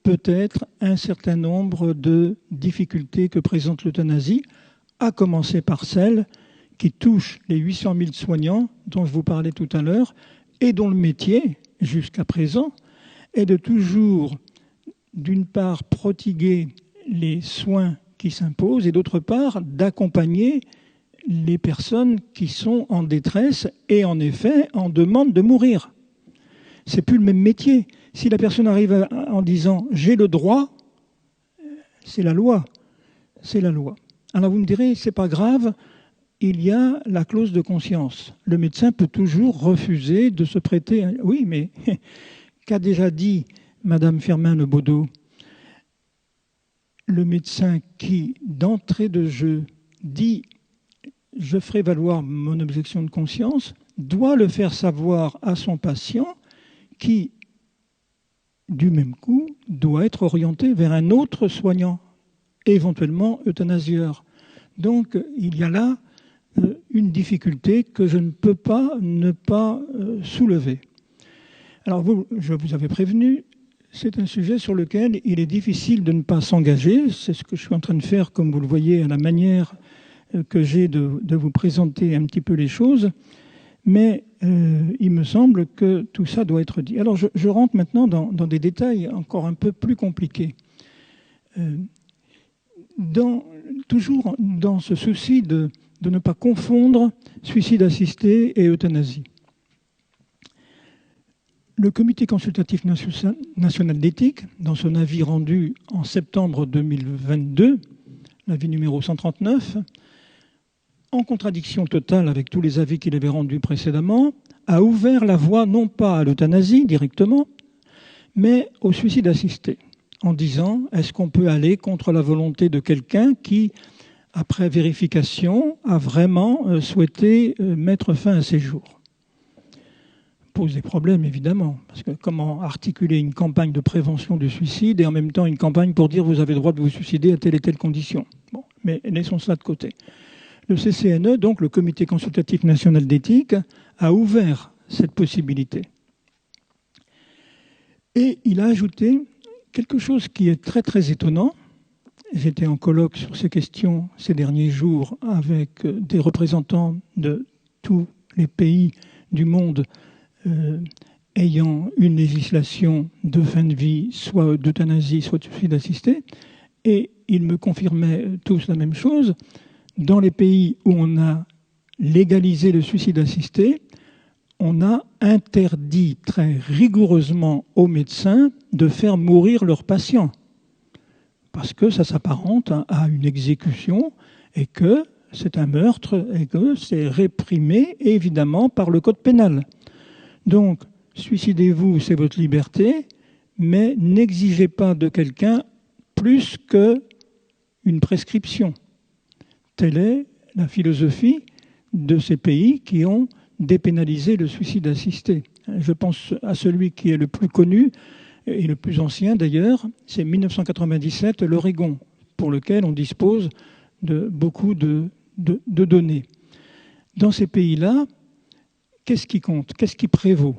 peut-être un certain nombre de difficultés que présente l'euthanasie, à commencer par celle qui touche les 800 000 soignants dont je vous parlais tout à l'heure et dont le métier, jusqu'à présent, est de toujours, d'une part, prodiguer les soins qui s'imposent et d'autre part, d'accompagner les personnes qui sont en détresse et en effet en demande de mourir. C'est plus le même métier. Si la personne arrive en disant « j'ai le droit », c'est la loi. C'est la loi. Alors vous me direz, c'est pas grave, il y a la clause de conscience. Le médecin peut toujours refuser de se prêter. Oui, mais qu'a déjà dit Madame Firmin-Lebaudot? Le médecin qui, d'entrée de jeu, dit « je ferai valoir mon objection de conscience », doit le faire savoir à son patient qui, du même coup, doit être orienté vers un autre soignant, éventuellement euthanasieur. Donc, il y a là une difficulté que je ne peux pas ne pas soulever. Alors, je vous avais prévenu, c'est un sujet sur lequel il est difficile de ne pas s'engager. C'est ce que je suis en train de faire, comme vous le voyez, à la manière que j'ai de vous présenter un petit peu les choses. Mais il me semble que tout ça doit être dit. Alors, je rentre maintenant dans des détails encore un peu plus compliqués. Toujours dans ce souci de ne pas confondre suicide assisté et euthanasie. Le Comité consultatif national d'éthique, dans son avis rendu en septembre 2022, l'avis numéro 139, en contradiction totale avec tous les avis qu'il avait rendus précédemment, a ouvert la voie non pas à l'euthanasie directement, mais au suicide assisté, en disant « est-ce qu'on peut aller contre la volonté de quelqu'un qui, après vérification, a vraiment souhaité mettre fin à ses jours ?» Pose des problèmes, évidemment, parce que comment articuler une campagne de prévention du suicide et en même temps une campagne pour dire « vous avez le droit de vous suicider à telle et telle condition ». Bon, mais laissons cela de côté. Le CCNE, donc le Comité consultatif national d'éthique, a ouvert cette possibilité. Et il a ajouté quelque chose qui est très très étonnant. J'étais en colloque sur ces questions ces derniers jours avec des représentants de tous les pays du monde ayant une législation de fin de vie, soit d'euthanasie, soit de suicide assisté. Et ils me confirmaient tous la même chose. Dans les pays où on a légalisé le suicide assisté, on a interdit très rigoureusement aux médecins de faire mourir leurs patients. Parce que ça s'apparente à une exécution et que c'est un meurtre et que c'est réprimé évidemment par le code pénal. Donc, suicidez-vous, c'est votre liberté, mais n'exigez pas de quelqu'un plus qu'une prescription. Telle est la philosophie de ces pays qui ont dépénalisé le suicide assisté. Je pense à celui qui est le plus connu et le plus ancien d'ailleurs, c'est 1997, l'Oregon, pour lequel on dispose de beaucoup de données. Dans ces pays-là, qu'est-ce qui compte? Qu'est-ce qui prévaut?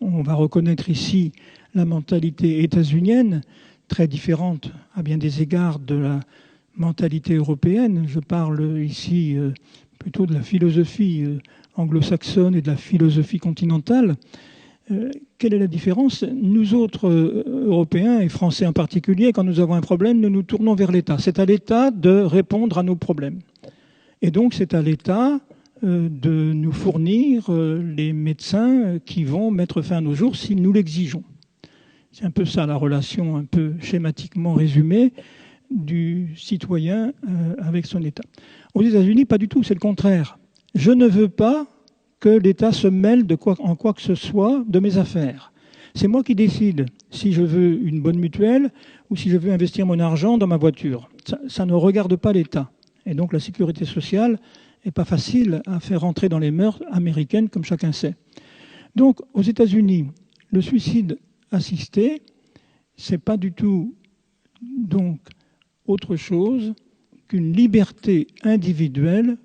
On va reconnaître ici la mentalité états-unienne, très différente à bien des égards de la mentalité européenne. Je parle ici plutôt de la philosophie anglo-saxonne et de la philosophie continentale. Quelle est la différence? Nous autres, Européens et Français en particulier, quand nous avons un problème, nous nous tournons vers l'État. C'est à l'État de répondre à nos problèmes. Et donc c'est à l'État de nous fournir les médecins qui vont mettre fin à nos jours si nous l'exigeons. C'est un peu ça la relation un peu schématiquement résumée du citoyen avec son État. Aux États-Unis, pas du tout, c'est le contraire. Je ne veux pas que l'État se mêle en quoi que ce soit de mes affaires. C'est moi qui décide si je veux une bonne mutuelle ou si je veux investir mon argent dans ma voiture. Ça ne regarde pas l'État. Et donc la sécurité sociale n'est pas facile à faire entrer dans les mœurs américaines, comme chacun sait. Donc aux États-Unis, le suicide assisté, c'est pas du tout donc autre chose qu'une liberté individuelle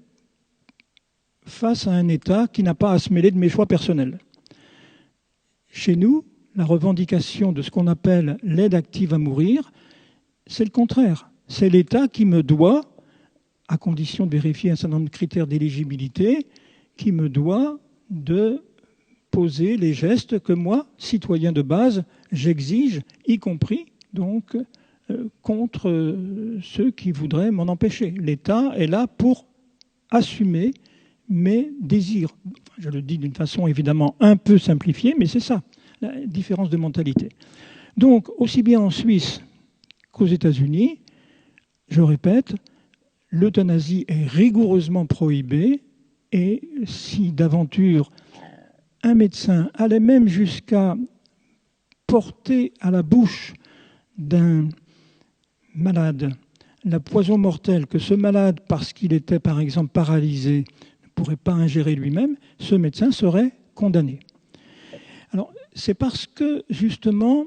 face à un État qui n'a pas à se mêler de mes choix personnels. Chez nous, la revendication de ce qu'on appelle l'aide active à mourir, c'est le contraire. C'est l'État qui me doit, à condition de vérifier un certain nombre de critères d'éligibilité, qui me doit de poser les gestes que moi, citoyen de base, j'exige, y compris donc contre ceux qui voudraient m'en empêcher. L'État est là pour assumer mes désirs. Je le dis d'une façon évidemment un peu simplifiée, mais c'est ça, la différence de mentalité. Donc, aussi bien en Suisse qu'aux États-Unis, je répète, l'euthanasie est rigoureusement prohibée, et si d'aventure un médecin allait même jusqu'à porter à la bouche d'un malade la poison mortelle que ce malade, parce qu'il était par exemple paralysé, ne pourrait pas ingérer lui-même, ce médecin serait condamné. Alors, c'est parce que justement,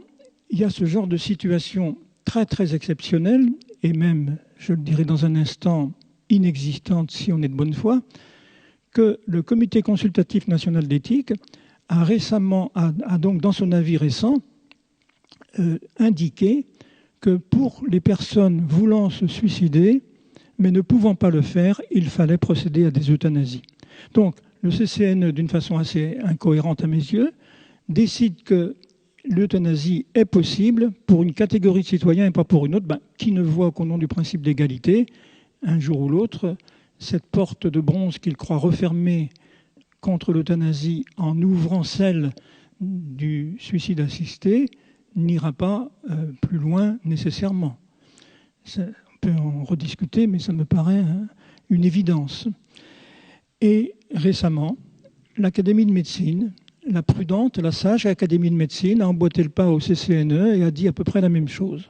il y a ce genre de situation très très exceptionnelle, et même, je le dirai dans un instant, inexistante si on est de bonne foi, que le Comité consultatif national d'éthique a donc dans son avis récent indiqué que pour les personnes voulant se suicider, mais ne pouvant pas le faire, il fallait procéder à des euthanasies. Donc le CCNE, d'une façon assez incohérente à mes yeux, décide que l'euthanasie est possible pour une catégorie de citoyens et pas pour une autre, qui ne voit qu'au nom du principe d'égalité, un jour ou l'autre, cette porte de bronze qu'il croit refermée contre l'euthanasie en ouvrant celle du suicide assisté n'ira pas plus loin nécessairement. On peut en rediscuter, mais ça me paraît une évidence. Et récemment, l'Académie de médecine, la prudente, la sage Académie de médecine a emboîté le pas au CCNE et a dit à peu près la même chose.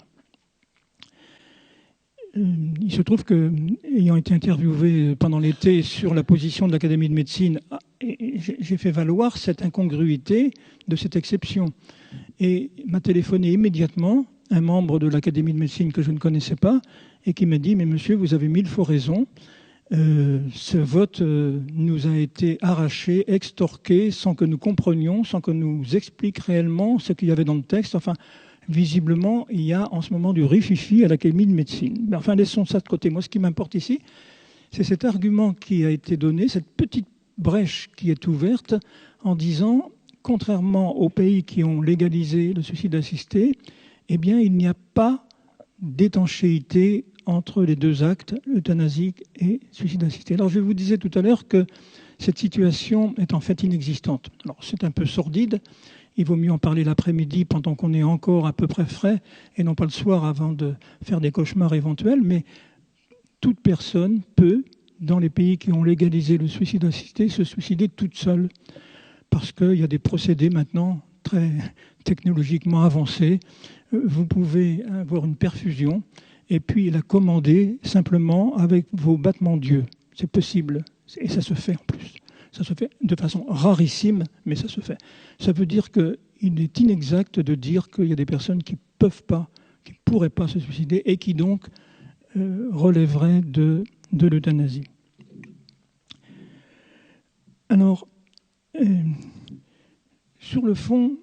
Il se trouve que, ayant été interviewé pendant l'été sur la position de l'Académie de médecine, j'ai fait valoir cette incongruité de cette exception. Et m'a téléphoné immédiatement un membre de l'Académie de médecine que je ne connaissais pas et qui m'a dit « Mais monsieur, vous avez 1000 fois raison. Ce vote nous a été arraché, extorqué, sans que nous comprenions, sans qu'on nous explique réellement ce qu'il y avait dans le texte. » Enfin, visiblement, il y a en ce moment du rififi à l'Académie de médecine. Mais enfin, laissons ça de côté. Moi, ce qui m'importe ici, c'est cet argument qui a été donné, cette petite brèche qui est ouverte en disant, contrairement aux pays qui ont légalisé le suicide assisté, eh bien, il n'y a pas d'étanchéité entre les deux actes, euthanasique et suicide assisté. Alors, je vous disais tout à l'heure que cette situation est en fait inexistante. Alors, c'est un peu sordide. Il vaut mieux en parler l'après-midi pendant qu'on est encore à peu près frais et non pas le soir avant de faire des cauchemars éventuels. Mais toute personne peut, dans les pays qui ont légalisé le suicide assisté, se suicider toute seule. Parce qu'il y a des procédés maintenant très technologiquement avancés. Vous pouvez avoir une perfusion et puis la commander simplement avec vos battements d'yeux. C'est possible. Et ça se fait en plus. Ça se fait de façon rarissime, mais ça se fait. Ça veut dire qu'il est inexact de dire qu'il y a des personnes qui ne peuvent pas, qui ne pourraient pas se suicider et qui donc relèveraient de l'euthanasie. Alors, sur le fond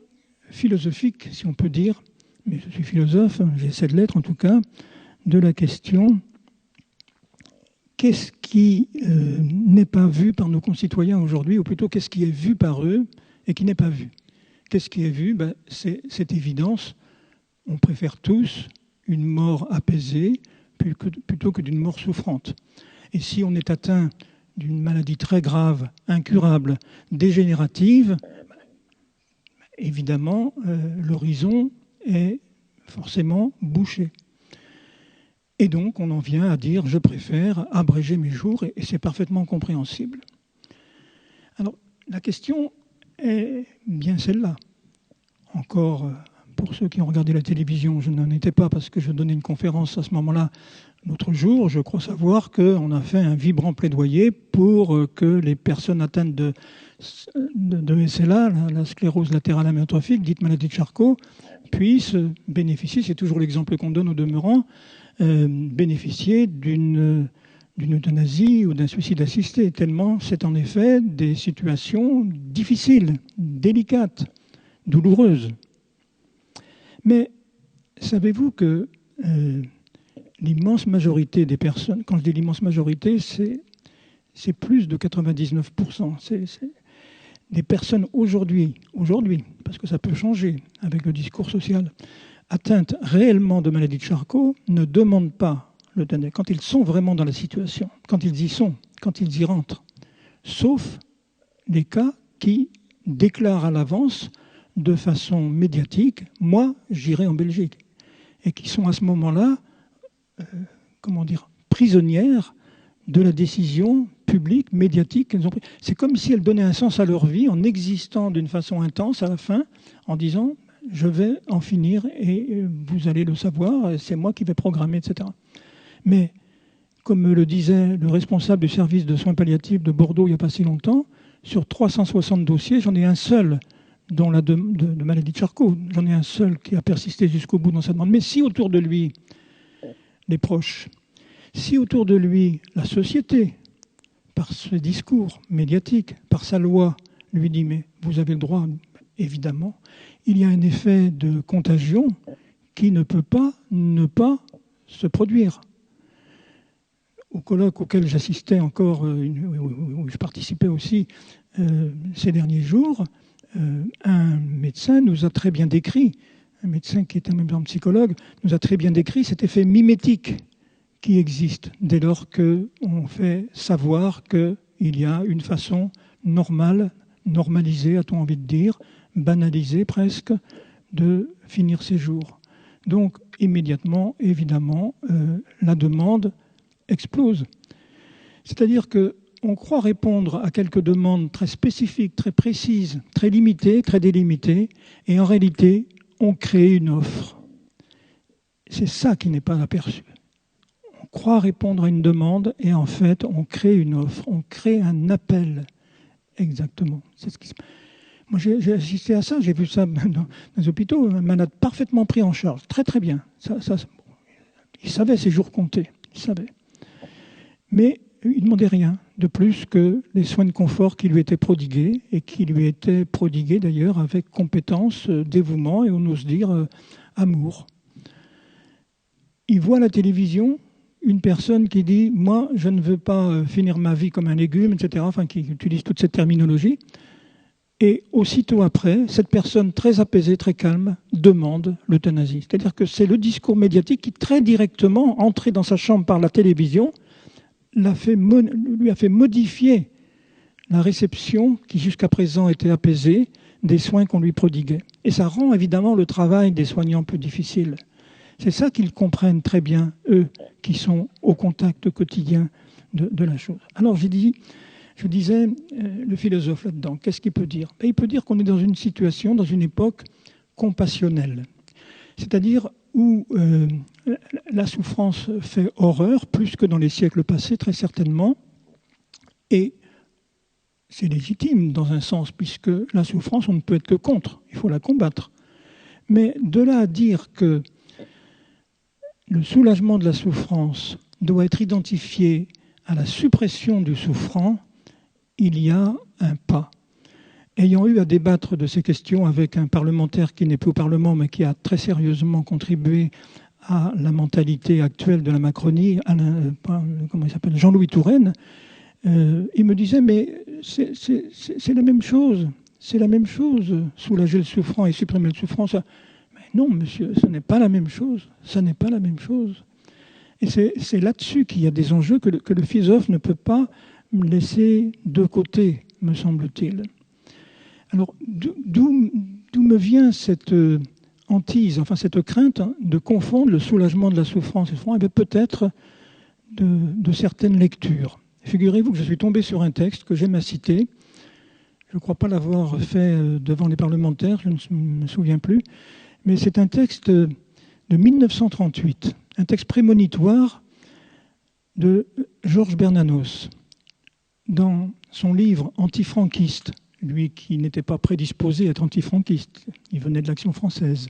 philosophique, si on peut dire, mais je suis philosophe, j'essaie de l'être en tout cas, de la question, qu'est-ce qui n'est pas vu par nos concitoyens aujourd'hui, ou plutôt qu'est-ce qui est vu par eux et qui n'est pas vu? Qu'est-ce qui est vu? C'est cette évidence. On préfère tous une mort apaisée plutôt que d'une mort souffrante. Et si on est atteint d'une maladie très grave, incurable, dégénérative, évidemment, l'horizon est forcément bouché. Et donc, on en vient à dire « je préfère abréger mes jours » et c'est parfaitement compréhensible. Alors, la question est bien celle-là. Encore, pour ceux qui ont regardé la télévision, je n'en étais pas parce que je donnais une conférence à ce moment-là l'autre jour. Je crois savoir qu'on a fait un vibrant plaidoyer pour que les personnes atteintes de SLA, la sclérose latérale amyotrophique, dite maladie de Charcot, puissent bénéficier, c'est toujours l'exemple qu'on donne au demeurant, bénéficier d'une euthanasie ou d'un suicide assisté, tellement c'est en effet des situations difficiles, délicates, douloureuses. Mais savez-vous que l'immense majorité des personnes, quand je dis l'immense majorité, c'est plus de 99%. C'est des personnes aujourd'hui, parce que ça peut changer avec le discours social, atteintes réellement de maladie de Charcot, ne demandent pas l'euthanasie quand ils sont vraiment dans la situation, quand ils y sont, quand ils y rentrent. Sauf les cas qui déclarent à l'avance, de façon médiatique, moi, j'irai en Belgique. Et qui sont à ce moment-là, prisonnières de la décision publique, médiatique qu'elles ont prise. C'est comme si elles donnaient un sens à leur vie en existant d'une façon intense à la fin, en disant « je vais en finir et vous allez le savoir, c'est moi qui vais programmer, etc. » Mais, comme le disait le responsable du service de soins palliatifs de Bordeaux il n'y a pas si longtemps, sur 360 dossiers, j'en ai un seul dont de maladie de Charcot. J'en ai un seul qui a persisté jusqu'au bout dans sa demande. Mais si autour de lui, les proches, si autour de lui, la société, par ses discours médiatiques, par sa loi, lui dit « mais vous avez le droit », évidemment, il y a un effet de contagion qui ne peut pas ne pas se produire. Au colloque auquel j'assistais encore, où je participais aussi ces derniers jours, un médecin nous a très bien décrit, un médecin qui est en même temps psychologue, nous a très bien décrit cet effet mimétique qui existe dès lors qu'on fait savoir qu'il y a une façon normale, normalisée, a-t-on envie de dire, banalisée presque, de finir ses jours. Donc, immédiatement, évidemment, la demande explose. C'est-à-dire qu'on croit répondre à quelques demandes très spécifiques, très précises, très limitées, très délimitées, et en réalité, on crée une offre. C'est ça qui n'est pas aperçu. On croit répondre à une demande, et en fait, on crée une offre, on crée un appel. Exactement. C'est ce qui se passe. Moi, j'ai assisté à ça, j'ai vu ça dans les hôpitaux, un malade parfaitement pris en charge, très très bien. Il savait ses jours comptés, il savait. Mais il ne demandait rien de plus que les soins de confort qui lui étaient prodigués, et qui lui étaient prodigués d'ailleurs avec compétence, dévouement et on ose dire amour. Il voit à la télévision une personne qui dit « moi, je ne veux pas finir ma vie comme un légume », etc., enfin qui utilise toute cette terminologie. Et aussitôt après, cette personne très apaisée, très calme, demande l'euthanasie. C'est-à-dire que c'est le discours médiatique qui, très directement, entré dans sa chambre par la télévision, lui a fait modifier la réception qui, jusqu'à présent, était apaisée des soins qu'on lui prodiguait. Et ça rend évidemment le travail des soignants plus difficile. C'est ça qu'ils comprennent très bien, eux, qui sont au contact quotidien de la chose. Alors je disais, le philosophe là-dedans, qu'est-ce qu'il peut dire ? Il peut dire qu'on est dans une situation, dans une époque compassionnelle. C'est-à-dire où la souffrance fait horreur, plus que dans les siècles passés, très certainement. Et c'est légitime dans un sens, puisque la souffrance, on ne peut être que contre. Il faut la combattre. Mais de là à dire que le soulagement de la souffrance doit être identifié à la suppression du souffrant, il y a un pas. Ayant eu à débattre de ces questions avec un parlementaire qui n'est plus au Parlement, mais qui a très sérieusement contribué à la mentalité actuelle de la Macronie, Jean-Louis Touraine, il me disait, mais c'est la même chose, soulager le souffrant et supprimer le souffrant. Mais non, monsieur, ce n'est pas la même chose, Et c'est là-dessus qu'il y a des enjeux que le philosophe ne peut pas laisser de côté, me semble-t-il. Alors, d'où me vient cette hantise, enfin cette crainte de confondre le soulagement de la souffrance et peut-être de certaines lectures. Figurez-vous que je suis tombé sur un texte que j'aime à citer. Je ne crois pas l'avoir fait devant les parlementaires, je ne me souviens plus. Mais c'est un texte de 1938, un texte prémonitoire de Georges Bernanos. Dans son livre antifranquiste, lui qui n'était pas prédisposé à être antifranquiste, il venait de l'Action française,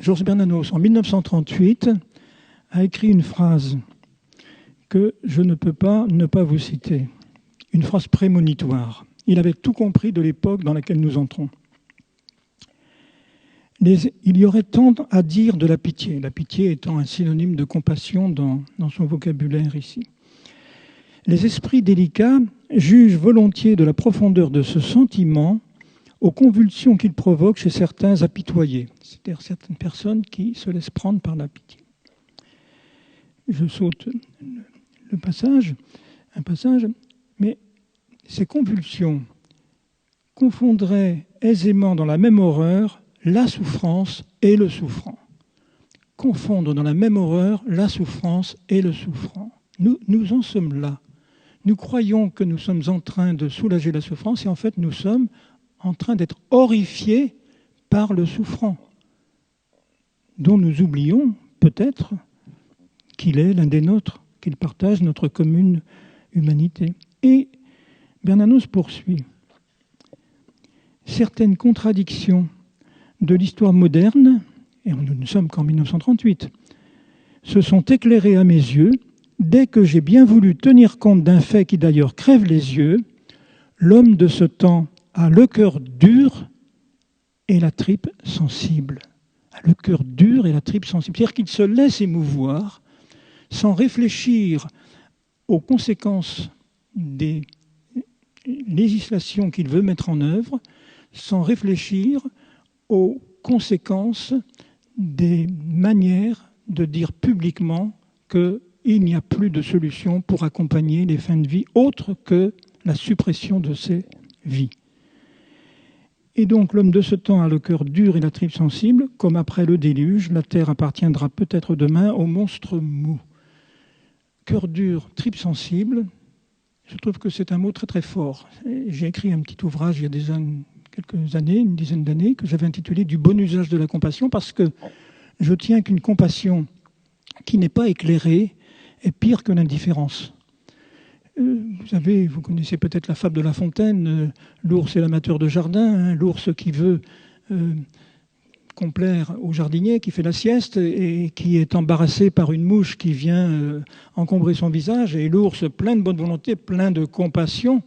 Georges Bernanos, en 1938, a écrit une phrase que je ne peux pas ne pas vous citer, une phrase prémonitoire. Il avait tout compris de l'époque dans laquelle nous entrons. Il y aurait tant à dire de la pitié étant un synonyme de compassion dans son vocabulaire ici. Les esprits délicats jugent volontiers de la profondeur de ce sentiment aux convulsions qu'il provoque chez certains apitoyés, c'est-à-dire certaines personnes qui se laissent prendre par la pitié. Je saute un passage, mais ces convulsions confondraient aisément dans la même horreur la souffrance et le souffrant. Confondre dans la même horreur la souffrance et le souffrant. Nous en sommes là. Nous croyons que nous sommes en train de soulager la souffrance et en fait nous sommes en train d'être horrifiés par le souffrant, dont nous oublions peut-être qu'il est l'un des nôtres, qu'il partage notre commune humanité. Et Bernanos poursuit. Certaines contradictions de l'histoire moderne, et nous ne sommes qu'en 1938, se sont éclairées à mes yeux dès que j'ai bien voulu tenir compte d'un fait qui d'ailleurs crève les yeux. L'homme de ce temps a le cœur dur et la tripe sensible. A le cœur dur et la tripe sensible. C'est-à-dire qu'il se laisse émouvoir sans réfléchir aux conséquences des législations qu'il veut mettre en œuvre, sans réfléchir aux conséquences des manières de dire publiquement qu'il n'y a plus de solution pour accompagner les fins de vie autre que la suppression de ces vies. Et donc l'homme de ce temps a le cœur dur et la tripe sensible, comme après le déluge, la terre appartiendra peut-être demain aux monstres mous. Cœur dur, tripe sensible, je trouve que c'est un mot très très fort. J'ai écrit un petit ouvrage il y a déjà quelques années, une dizaine d'années, que j'avais intitulé « Du bon usage de la compassion » parce que je tiens qu'une compassion qui n'est pas éclairée est pire que l'indifférence. Vous connaissez peut-être la fable de La Fontaine, l'ours et l'amateur de jardin, l'ours qui veut complaire au jardinier, qui fait la sieste et qui est embarrassé par une mouche qui vient encombrer son visage, et l'ours, plein de bonne volonté, plein de compassion,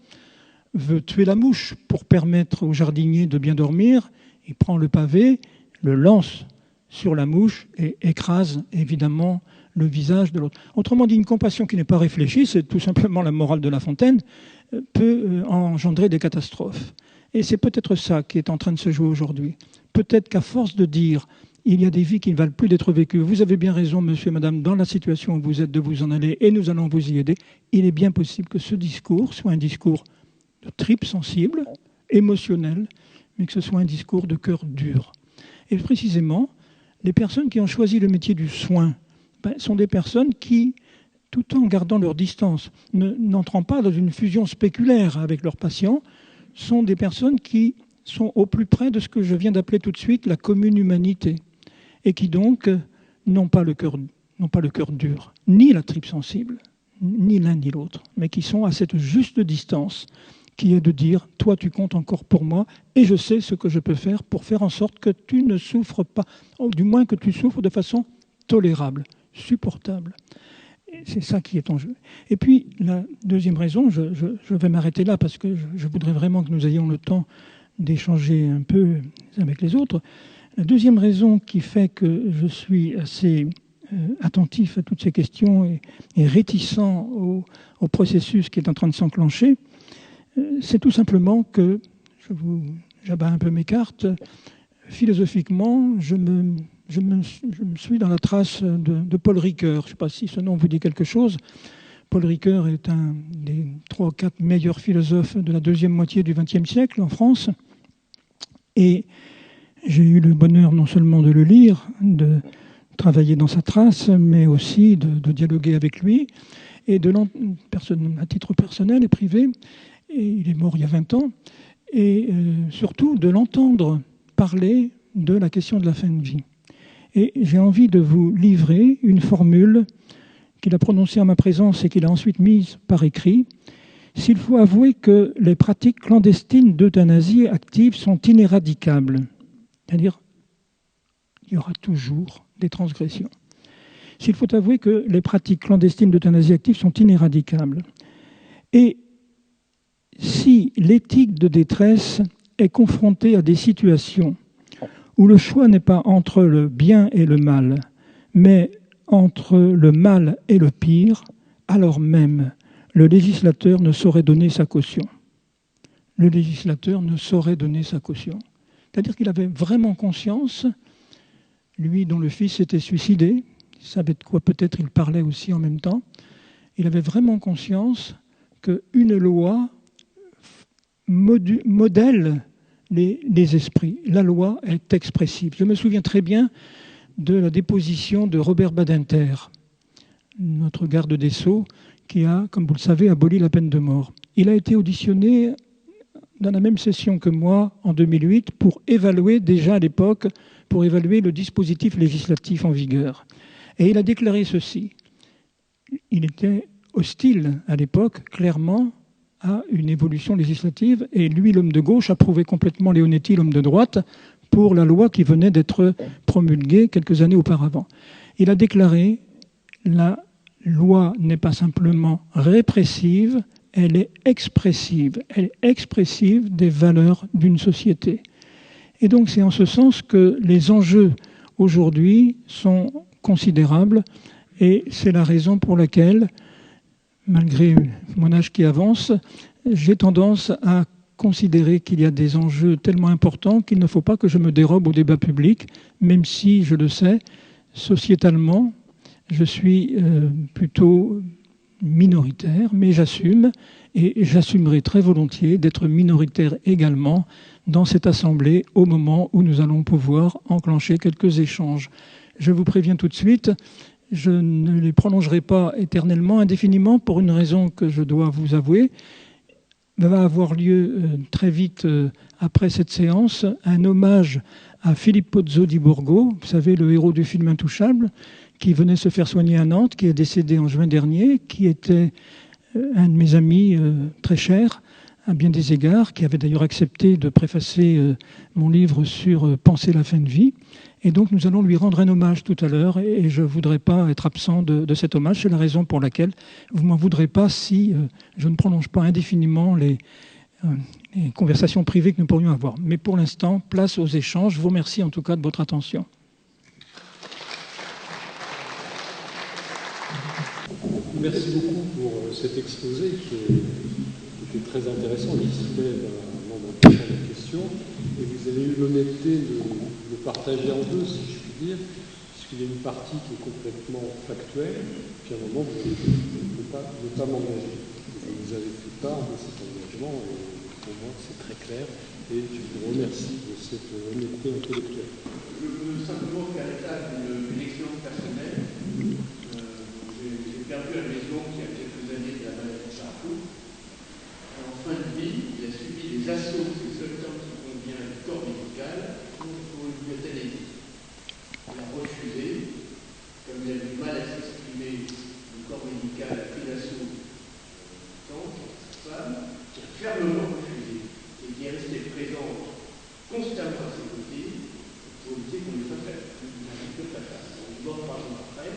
veut tuer la mouche pour permettre au jardinier de bien dormir. Il prend le pavé, le lance sur la mouche et écrase évidemment le visage de l'autre. Autrement dit, une compassion qui n'est pas réfléchie, c'est tout simplement la morale de La Fontaine, peut engendrer des catastrophes. Et c'est peut-être ça qui est en train de se jouer aujourd'hui. Peut-être qu'à force de dire il y a des vies qui ne valent plus d'être vécues, vous avez bien raison, monsieur et madame, dans la situation où vous êtes, de vous en aller, et nous allons vous y aider, il est bien possible que ce discours soit un discours de tripe sensible, émotionnel, mais que ce soit un discours de cœur dur. Et précisément, les personnes qui ont choisi le métier du soin sont des personnes qui, tout en gardant leur distance, n'entrant pas dans une fusion spéculaire avec leurs patients, sont des personnes qui sont au plus près de ce que je viens d'appeler tout de suite la commune humanité, et qui donc n'ont pas le cœur dur, ni la tripe sensible, ni l'un ni l'autre, mais qui sont à cette juste distance qui est de dire « toi, tu comptes encore pour moi et je sais ce que je peux faire pour faire en sorte que tu ne souffres pas, ou du moins que tu souffres de façon tolérable, supportable ». C'est ça qui est en jeu. Et puis, la deuxième raison, je vais m'arrêter là parce que je voudrais vraiment que nous ayons le temps d'échanger un peu avec les autres. La deuxième raison qui fait que je suis assez attentif à toutes ces questions et réticent au processus qui est en train de s'enclencher, c'est tout simplement que, j'abats un peu mes cartes, philosophiquement, je me suis dans la trace de Paul Ricoeur. Je ne sais pas si ce nom vous dit quelque chose. Paul Ricoeur est un des 3 ou 4 meilleurs philosophes de la deuxième moitié du XXe siècle en France. Et j'ai eu le bonheur non seulement de le lire, de travailler dans sa trace, mais aussi de dialoguer avec lui, et à titre personnel et privé. Et il est mort il y a 20 ans. Et surtout de l'entendre parler de la question de la fin de vie. Et j'ai envie de vous livrer une formule qu'il a prononcée en ma présence et qu'il a ensuite mise par écrit. S'il faut avouer que les pratiques clandestines d'euthanasie active sont inéradicables, c'est-à-dire il y aura toujours des transgressions. S'il faut avouer que les pratiques clandestines d'euthanasie active sont inéradicables, et si l'éthique de détresse est confrontée à des situations où le choix n'est pas entre le bien et le mal, mais entre le mal et le pire, alors même, le législateur ne saurait donner sa caution. Le législateur ne saurait donner sa caution. C'est-à-dire qu'il avait vraiment conscience, lui dont le fils s'était suicidé, il savait de quoi peut-être il parlait aussi en même temps, il avait vraiment conscience qu'une loi modèle les esprits. La loi est expressive. Je me souviens très bien de la déposition de Robert Badinter, notre garde des Sceaux, qui a, comme vous le savez, aboli la peine de mort. Il a été auditionné dans la même session que moi, en 2008, pour évaluer, déjà à l'époque, pour évaluer le dispositif législatif en vigueur. Et il a déclaré ceci. Il était hostile à l'époque, clairement, à une évolution législative. Et lui, l'homme de gauche, approuvait complètement Leonetti, l'homme de droite, pour la loi qui venait d'être promulguée quelques années auparavant. Il a déclaré « La loi n'est pas simplement répressive, elle est expressive. Elle est expressive des valeurs d'une société. » Et donc c'est en ce sens que les enjeux aujourd'hui sont considérables et c'est la raison pour laquelle, malgré mon âge qui avance, j'ai tendance à considérer qu'il y a des enjeux tellement importants qu'il ne faut pas que je me dérobe au débat public, même si, je le sais, sociétalement, je suis plutôt minoritaire, mais j'assume, et j'assumerai très volontiers d'être minoritaire également dans cette Assemblée au moment où nous allons pouvoir enclencher quelques échanges. Je vous préviens tout de suite, je ne les prolongerai pas éternellement, indéfiniment, pour une raison que je dois vous avouer. Va avoir lieu très vite après cette séance un hommage à Filippo Zodi Borgo, vous savez, le héros du film Intouchable, qui venait se faire soigner à Nantes, qui est décédé en juin dernier, qui était un de mes amis très chers, à bien des égards, qui avait d'ailleurs accepté de préfacer mon livre sur Penser la fin de vie. Et donc nous allons lui rendre un hommage tout à l'heure, et je ne voudrais pas être absent de cet hommage. C'est la raison pour laquelle vous ne m'en voudrez pas si je ne prolonge pas indéfiniment les conversations privées que nous pourrions avoir. Mais pour l'instant, place aux échanges. Je vous remercie en tout cas de votre attention. Merci beaucoup pour cet exposé qui est très intéressant, qui soulève un nombre important de questions. Et vous avez eu l'honnêteté de le partager en deux, si je puis dire, puisqu'il y a une partie qui est complètement factuelle, puis à un moment, vous avez dit ne pas m'engager. Vous avez fait part de cet engagement, et pour moi, c'est très clair, et je vous remercie de cette honnêteté intellectuelle. Je veux simplement faire état d'une expérience personnelle. J'ai perdu la maison il y a quelques années de la maladie de Charcot. En fin de vie, il a subi des assauts, c'est le seul terme qui convient du corps médical, pour une euthanasie. Il a refusé, comme il avait du mal à s'exprimer, le corps médical a pris l'assaut sa femme, qui a fermement refusé et qui est restée présente constamment à ses côtés pour lutter contre le fatal. Il est mort 3 ans après.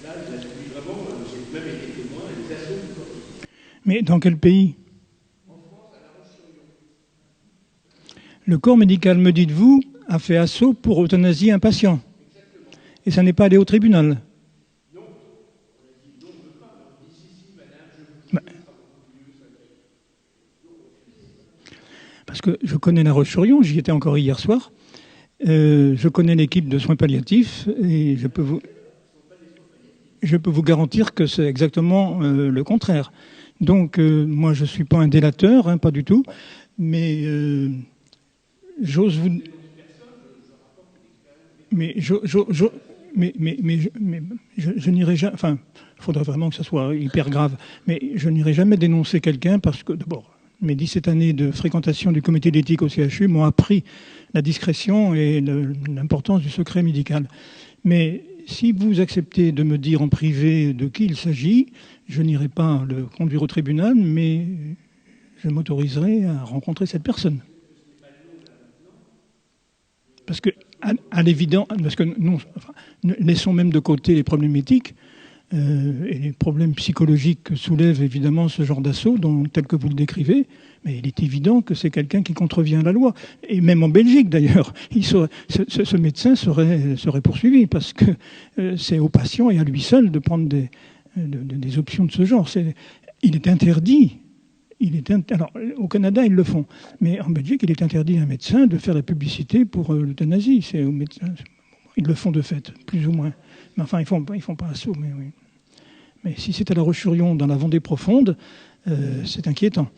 Là, il a subi vraiment, j'ai même été témoin, des assauts du corps médical. Mais dans quel pays ? En France, à La Roche-sur-Yon. Le corps médical, me dites-vous, a fait assaut pour euthanasier un patient. Exactement. Et ça n'est pas allé au tribunal. Non. On a dit non, on ne veut pas. On dit si, madame, je vous dis, ça sera beaucoup mieux, ça va être. Parce que je connais La Roche-sur-Yon, j'y étais encore hier soir. Je connais l'équipe de soins palliatifs et je peux vous garantir que c'est exactement le contraire. Donc, moi, je ne suis pas un délateur, hein, pas du tout, mais j'ose vous... Mais je n'irai jamais... Enfin, il faudrait vraiment que ça soit hyper grave, mais je n'irai jamais dénoncer quelqu'un parce que, d'abord, mes 17 années de fréquentation du comité d'éthique au CHU m'ont appris la discrétion et l'importance du secret médical. Mais si vous acceptez de me dire en privé de qui il s'agit, je n'irai pas le conduire au tribunal, mais je m'autoriserai à rencontrer cette personne. Parce que, à l'évidence, parce que nous, enfin, laissons même de côté les problèmes éthiques et les problèmes psychologiques que soulève évidemment ce genre d'assaut, tel que vous le décrivez, mais il est évident que c'est quelqu'un qui contrevient à la loi. Et même en Belgique, d'ailleurs, ce médecin serait poursuivi parce que c'est au patient et à lui seul de prendre des options de ce genre. Il est interdit. Alors, au Canada, ils le font. Mais en Belgique, il est interdit à un médecin de faire la publicité pour l'euthanasie. C'est aux médecins. Ils le font de fait, plus ou moins. Mais enfin, ils font pas assaut. Mais, oui. Mais si c'est à La Roche-sur-Yon, dans la Vendée profonde, c'est inquiétant.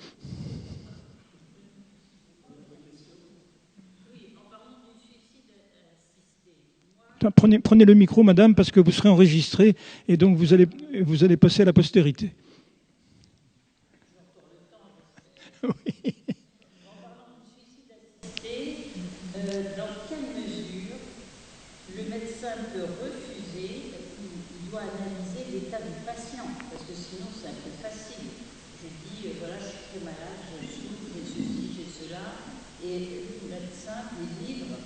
Prenez le micro, madame, parce que vous serez enregistré et donc vous allez passer à la postérité. Oui. En parlant du suicide assisté, dans quelle mesure le médecin peut refuser, parce qu'il doit analyser l'état du patient, parce que sinon c'est un peu facile. Je dis, voilà, je suis très malade, je souffre, j'ai ceci, j'ai cela, et le médecin délivre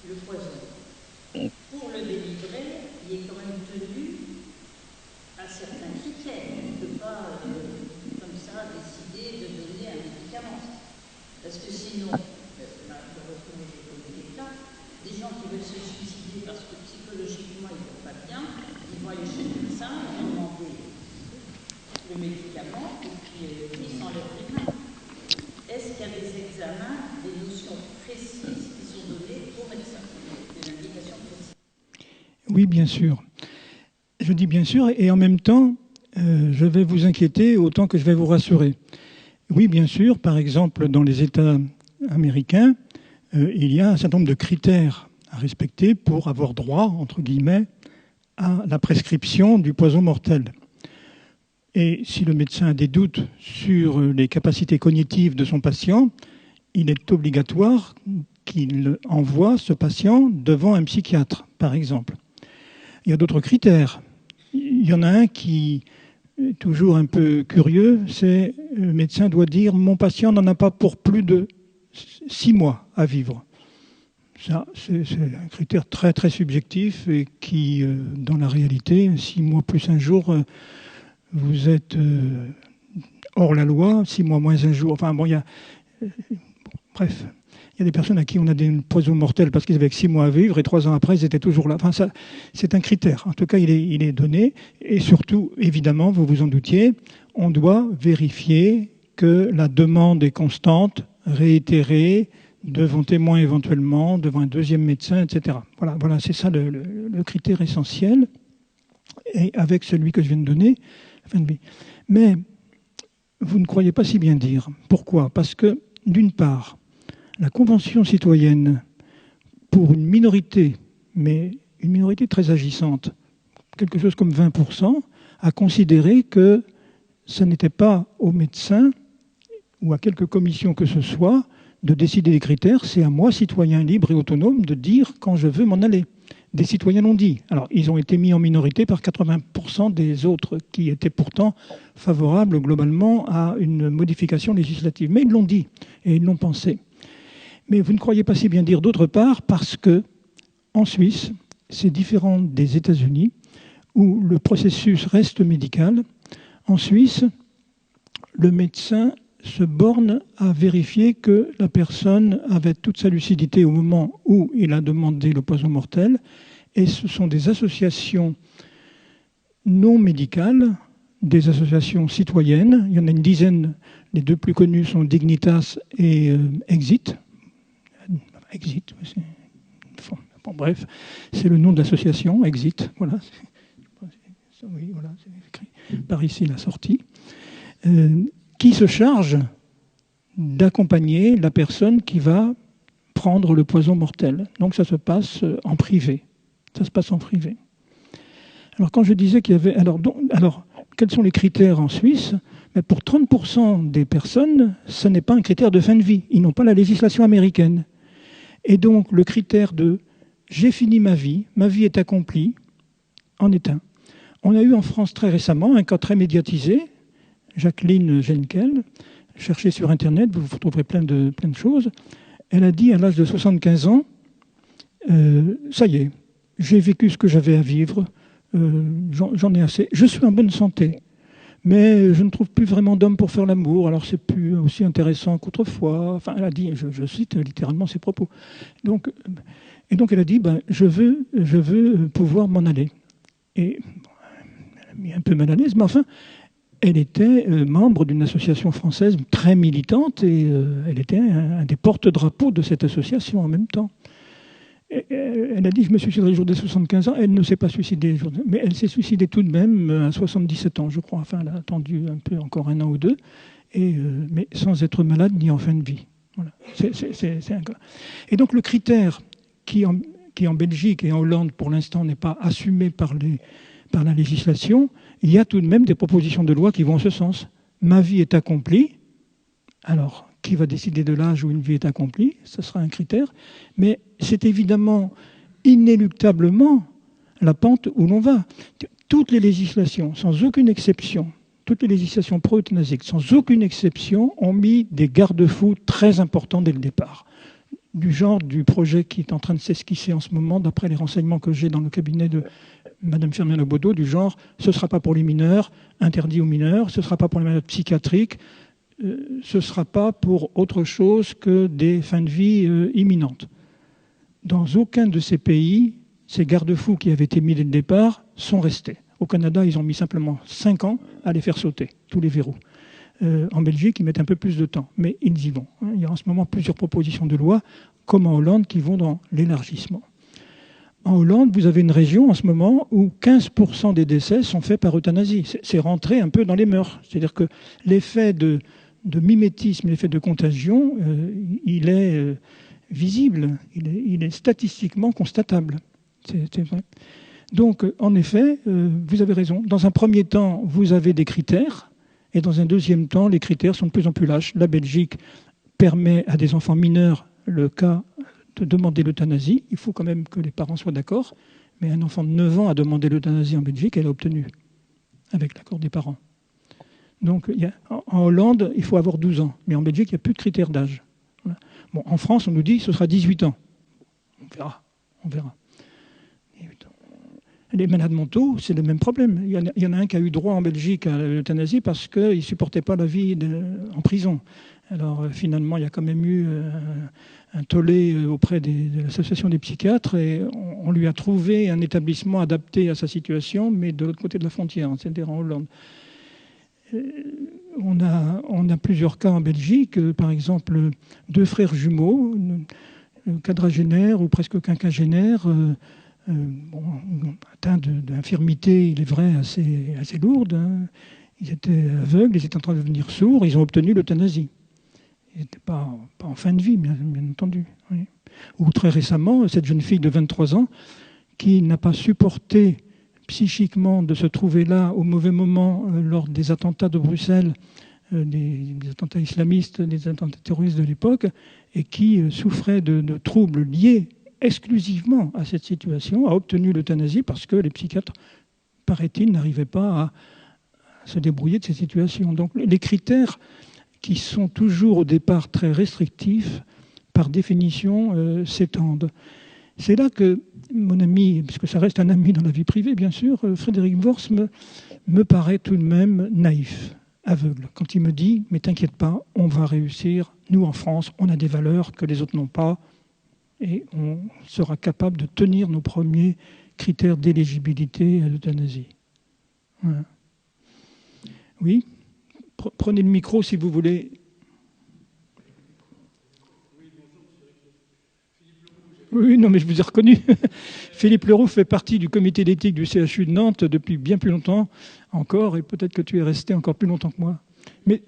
le poison. Pour le délivrer, il est quand même tenu à certains critères. On ne peut pas, comme ça, décider de donner un médicament. Parce que sinon, malheureusement, je connais les cas, des gens qui veulent se suicider parce que psychologiquement ils ne vont pas bien, ils vont aller chez le médecin, ils vont demander le médicament, et puis ils s'enlèvent les mains. Est-ce qu'il y a des examens, des notions précises qui sont données aux médecins, des indications précises? Oui, bien sûr. Je dis bien sûr, et en même temps, je vais vous inquiéter autant que je vais vous rassurer. Oui, bien sûr, par exemple, dans les États américains, il y a un certain nombre de critères à respecter pour avoir droit, entre guillemets, à la prescription du poison mortel. Et si le médecin a des doutes sur les capacités cognitives de son patient, il est obligatoire qu'il envoie ce patient devant un psychiatre, par exemple. Il y a d'autres critères. Il y en a un qui est toujours un peu curieux, c'est le médecin doit dire « mon patient n'en a pas pour plus de 6 mois à vivre ». Ça, c'est un critère très très subjectif et qui, dans la réalité, 6 mois plus un jour, vous êtes hors la loi, 6 mois moins un jour. Enfin bon, bref. Il y a des personnes à qui on a des poisons mortels parce qu'ils avaient 6 mois à vivre et 3 ans après, ils étaient toujours là. Enfin, ça, c'est un critère. En tout cas, il est donné. Et surtout, évidemment, vous vous en doutiez, on doit vérifier que la demande est constante, réitérée, devant témoin éventuellement, devant un deuxième médecin, etc. Voilà, c'est ça le critère essentiel. Et avec celui que je viens de donner, la fin de vie. Mais vous ne croyez pas si bien dire. Pourquoi? Parce que, d'une part, la Convention citoyenne, pour une minorité, mais une minorité très agissante, quelque chose comme 20%, a considéré que ce n'était pas aux médecins ou à quelque commission que ce soit de décider des critères, c'est à moi, citoyen libre et autonome, de dire quand je veux m'en aller. Des citoyens l'ont dit. Alors, ils ont été mis en minorité par 80% des autres qui étaient pourtant favorables globalement à une modification législative. Mais ils l'ont dit et ils l'ont pensé. Mais vous ne croyez pas si bien dire d'autre part parce que en Suisse, c'est différent des États-Unis où le processus reste médical. En Suisse, le médecin se borne à vérifier que la personne avait toute sa lucidité au moment où il a demandé le poison mortel. Et ce sont des associations non médicales, des associations citoyennes. Il y en a une dizaine. Les deux plus connues sont Dignitas et Exit. Exit, bon, bref, c'est le nom de l'association, Exit. Voilà. Oui, voilà, c'est écrit par ici la sortie. Qui se charge d'accompagner la personne qui va prendre le poison mortel. Donc ça se passe en privé. Ça se passe en privé. Alors quand je disais qu'il y avait... Alors quels sont les critères en Suisse? Mais pour 30% des personnes, ce n'est pas un critère de fin de vie. Ils n'ont pas la législation américaine. Et donc le critère de « j'ai fini ma vie est accomplie » en est un. On a eu en France très récemment un cas très médiatisé, Jacqueline Genkel, cherchez sur Internet, vous trouverez plein de choses. Elle a dit à l'âge de 75 ans, ça y est, j'ai vécu ce que j'avais à vivre, j'en ai assez, je suis en bonne santé, mais je ne trouve plus vraiment d'homme pour faire l'amour, alors c'est plus aussi intéressant qu'autrefois. Enfin, elle a dit, je cite littéralement ses propos. Donc elle a dit, je veux pouvoir m'en aller. Et elle a mis un peu mal à l'aise, mais enfin, elle était membre d'une association française très militante et elle était un des porte-drapeaux de cette association en même temps. Et elle a dit « je me suiciderai le jour des 75 ans ». Elle ne s'est pas suicidée, mais elle s'est suicidée tout de même à 77 ans, je crois. Enfin, elle a attendu un peu, encore 1 an ou 2, mais sans être malade ni en fin de vie. Voilà. C'est un cas. Et donc le critère qui qui en Belgique et en Hollande, pour l'instant, n'est pas assumé par la législation, il y a tout de même des propositions de loi qui vont en ce sens. Ma vie est accomplie. Alors, qui va décider de l'âge où une vie est accomplie? Ce sera un critère. Mais c'est évidemment, inéluctablement, la pente où l'on va. Toutes les législations, sans aucune exception, toutes les législations pro-euthanasiques, sans aucune exception, ont mis des garde-fous très importants dès le départ. Du genre du projet qui est en train de s'esquisser en ce moment, d'après les renseignements que j'ai dans le cabinet de Mme Firmin Lebaudot, du genre ce ne sera pas pour les mineurs, interdit aux mineurs, ce ne sera pas pour les malades psychiatriques, ce ne sera pas pour autre chose que des fins de vie imminentes. Dans aucun de ces pays, ces garde-fous qui avaient été mis dès le départ sont restés. Au Canada, ils ont mis simplement 5 ans à les faire sauter, tous les verrous. En Belgique, ils mettent un peu plus de temps, mais ils y vont. Il y a en ce moment plusieurs propositions de loi, comme en Hollande, qui vont dans l'élargissement. En Hollande, vous avez une région en ce moment où 15% des décès sont faits par euthanasie. C'est rentré un peu dans les mœurs. C'est-à-dire que l'effet de mimétisme, l'effet de contagion, il est visible, il est statistiquement constatable. C'est vrai. Donc, en effet, vous avez raison. Dans un premier temps, vous avez des critères, et dans un deuxième temps, les critères sont de plus en plus lâches. La Belgique permet à des enfants mineurs, le cas de demander l'euthanasie. Il faut quand même que les parents soient d'accord. Mais un enfant de 9 ans a demandé l'euthanasie en Belgique, elle a obtenu, avec l'accord des parents. Donc, en Hollande, il faut avoir 12 ans. Mais en Belgique, il n'y a plus de critères d'âge. Voilà. Bon, en France, on nous dit que ce sera 18 ans. On verra. Les malades mentaux, c'est le même problème. Il y en a un qui a eu droit en Belgique à l'euthanasie parce qu'il ne supportait pas la vie en prison. Alors finalement, il y a quand même eu un tollé auprès de l'association des psychiatres et on lui a trouvé un établissement adapté à sa situation, mais de l'autre côté de la frontière, c'est-à-dire en Hollande. On a plusieurs cas en Belgique, par exemple 2 frères jumeaux, quadragénaires ou presque quinquagénaires, atteints d'infirmités, il est vrai, assez lourdes. Hein. Ils étaient aveugles, ils étaient en train de devenir sourds, ils ont obtenu l'euthanasie. Ils n'étaient pas en fin de vie, bien entendu. Oui. Ou très récemment, cette jeune fille de 23 ans qui n'a pas supporté psychiquement de se trouver là au mauvais moment lors des attentats de Bruxelles, des attentats islamistes, des attentats terroristes de l'époque, et qui souffrait de troubles liés exclusivement à cette situation, a obtenu l'euthanasie parce que les psychiatres, paraît-il, n'arrivaient pas à se débrouiller de ces situations. Donc les critères qui sont toujours au départ très restrictifs, par définition, s'étendent. C'est là que mon ami, puisque ça reste un ami dans la vie privée, bien sûr, Frédéric Worst me paraît tout de même naïf, aveugle, quand il me dit « mais t'inquiète pas, on va réussir, nous en France, on a des valeurs que les autres n'ont pas, et on sera capable de tenir nos premiers critères d'éligibilité à l'euthanasie. » Voilà. Oui, prenez le micro si vous voulez. Oui, non, mais je vous ai reconnu. Philippe Leroux fait partie du comité d'éthique du CHU de Nantes depuis bien plus longtemps encore, et peut-être que tu es resté encore plus longtemps que moi. Mais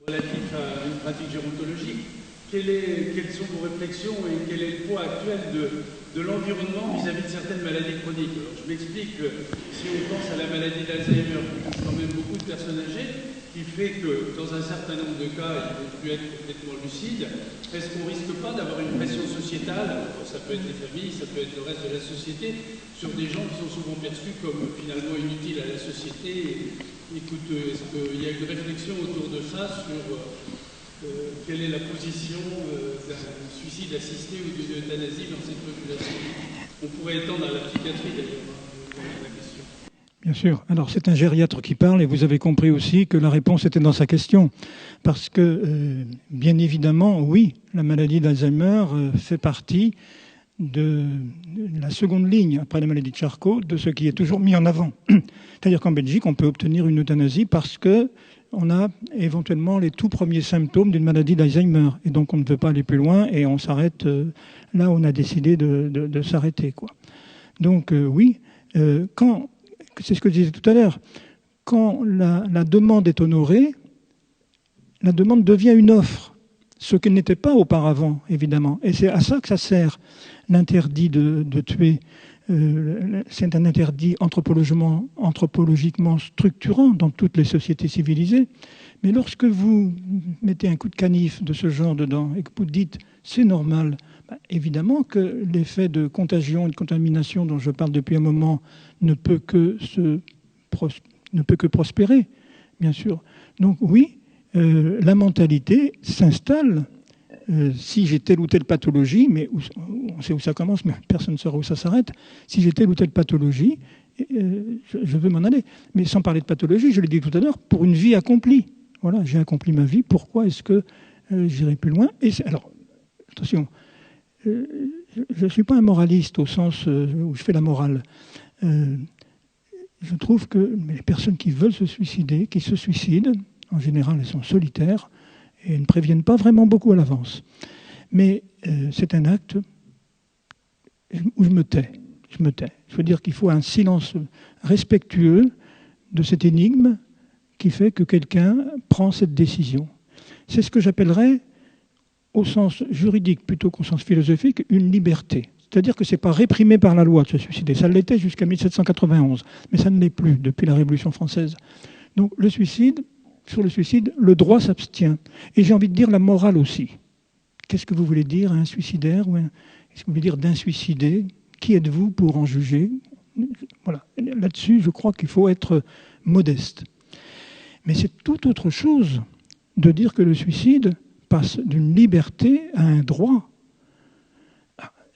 relatif à une pratique gérontologique, quelles sont vos réflexions et quel est le poids actuel de l'environnement vis-à-vis de certaines maladies chroniques? Alors, je m'explique que si on pense à la maladie d'Alzheimer, qui touche quand même beaucoup de personnes âgées, qui fait que dans un certain nombre de cas, il faut plus être complètement lucide, est-ce qu'on ne risque pas d'avoir une pression sociétale, ça peut être les familles, ça peut être le reste de la société, sur des gens qui sont souvent perçus comme finalement inutiles à la société? Écoute, est-ce qu'il y a une réflexion autour de ça sur quelle est la position d'un suicide assisté ou d'une euthanasie dans cette population? On pourrait étendre à la psychiatrie d'ailleurs la question. Bien sûr. Alors c'est un gériatre qui parle et vous avez compris aussi que la réponse était dans sa question. Parce que, bien évidemment, oui, la maladie d'Alzheimer fait partie de la seconde ligne, après la maladie de Charcot, de ce qui est toujours mis en avant. C'est-à-dire qu'en Belgique, on peut obtenir une euthanasie parce qu'on a éventuellement les tout premiers symptômes d'une maladie d'Alzheimer. Et donc on ne peut pas aller plus loin et on s'arrête là où on a décidé de s'arrêter, quoi. Donc oui, c'est ce que je disais tout à l'heure, quand la demande est honorée, la demande devient une offre. ce qui n'était pas auparavant, évidemment. Et c'est à ça que ça sert, l'interdit de tuer. C'est un interdit anthropologiquement structurant dans toutes les sociétés civilisées. Mais lorsque vous mettez un coup de canif de ce genre dedans et que vous dites c'est normal, évidemment que l'effet de contagion et de contamination dont je parle depuis un moment ne peut que prospérer, bien sûr. Donc oui, la mentalité s'installe. Si j'ai telle ou telle pathologie, mais on sait où ça commence, mais personne ne saura où ça s'arrête. Si j'ai telle ou telle pathologie, je veux m'en aller. Mais sans parler de pathologie, je l'ai dit tout à l'heure, pour une vie accomplie. Voilà, j'ai accompli ma vie, pourquoi est-ce que j'irai plus loin? Alors, attention, je ne suis pas un moraliste au sens où je fais la morale. Je trouve que les personnes qui veulent se suicider, qui se suicident, en général, elles sont solitaires, et ne préviennent pas vraiment beaucoup à l'avance. Mais c'est un acte où je me tais. Je veux dire qu'il faut un silence respectueux de cette énigme qui fait que quelqu'un prend cette décision. C'est ce que j'appellerais, au sens juridique plutôt qu'au sens philosophique, une liberté. C'est-à-dire que ce n'est pas réprimé par la loi de se suicider. Ça l'était jusqu'à 1791, mais ça ne l'est plus depuis la Révolution française. Donc le suicide, sur le suicide, le droit s'abstient. Et j'ai envie de dire la morale aussi. Qu'est-ce que vous voulez dire à un suicidaire ou qu'est-ce que vous voulez dire d'un suicidé? Qui êtes-vous pour en juger? Voilà. Là-dessus, je crois qu'il faut être modeste. Mais c'est tout autre chose de dire que le suicide passe d'une liberté à un droit.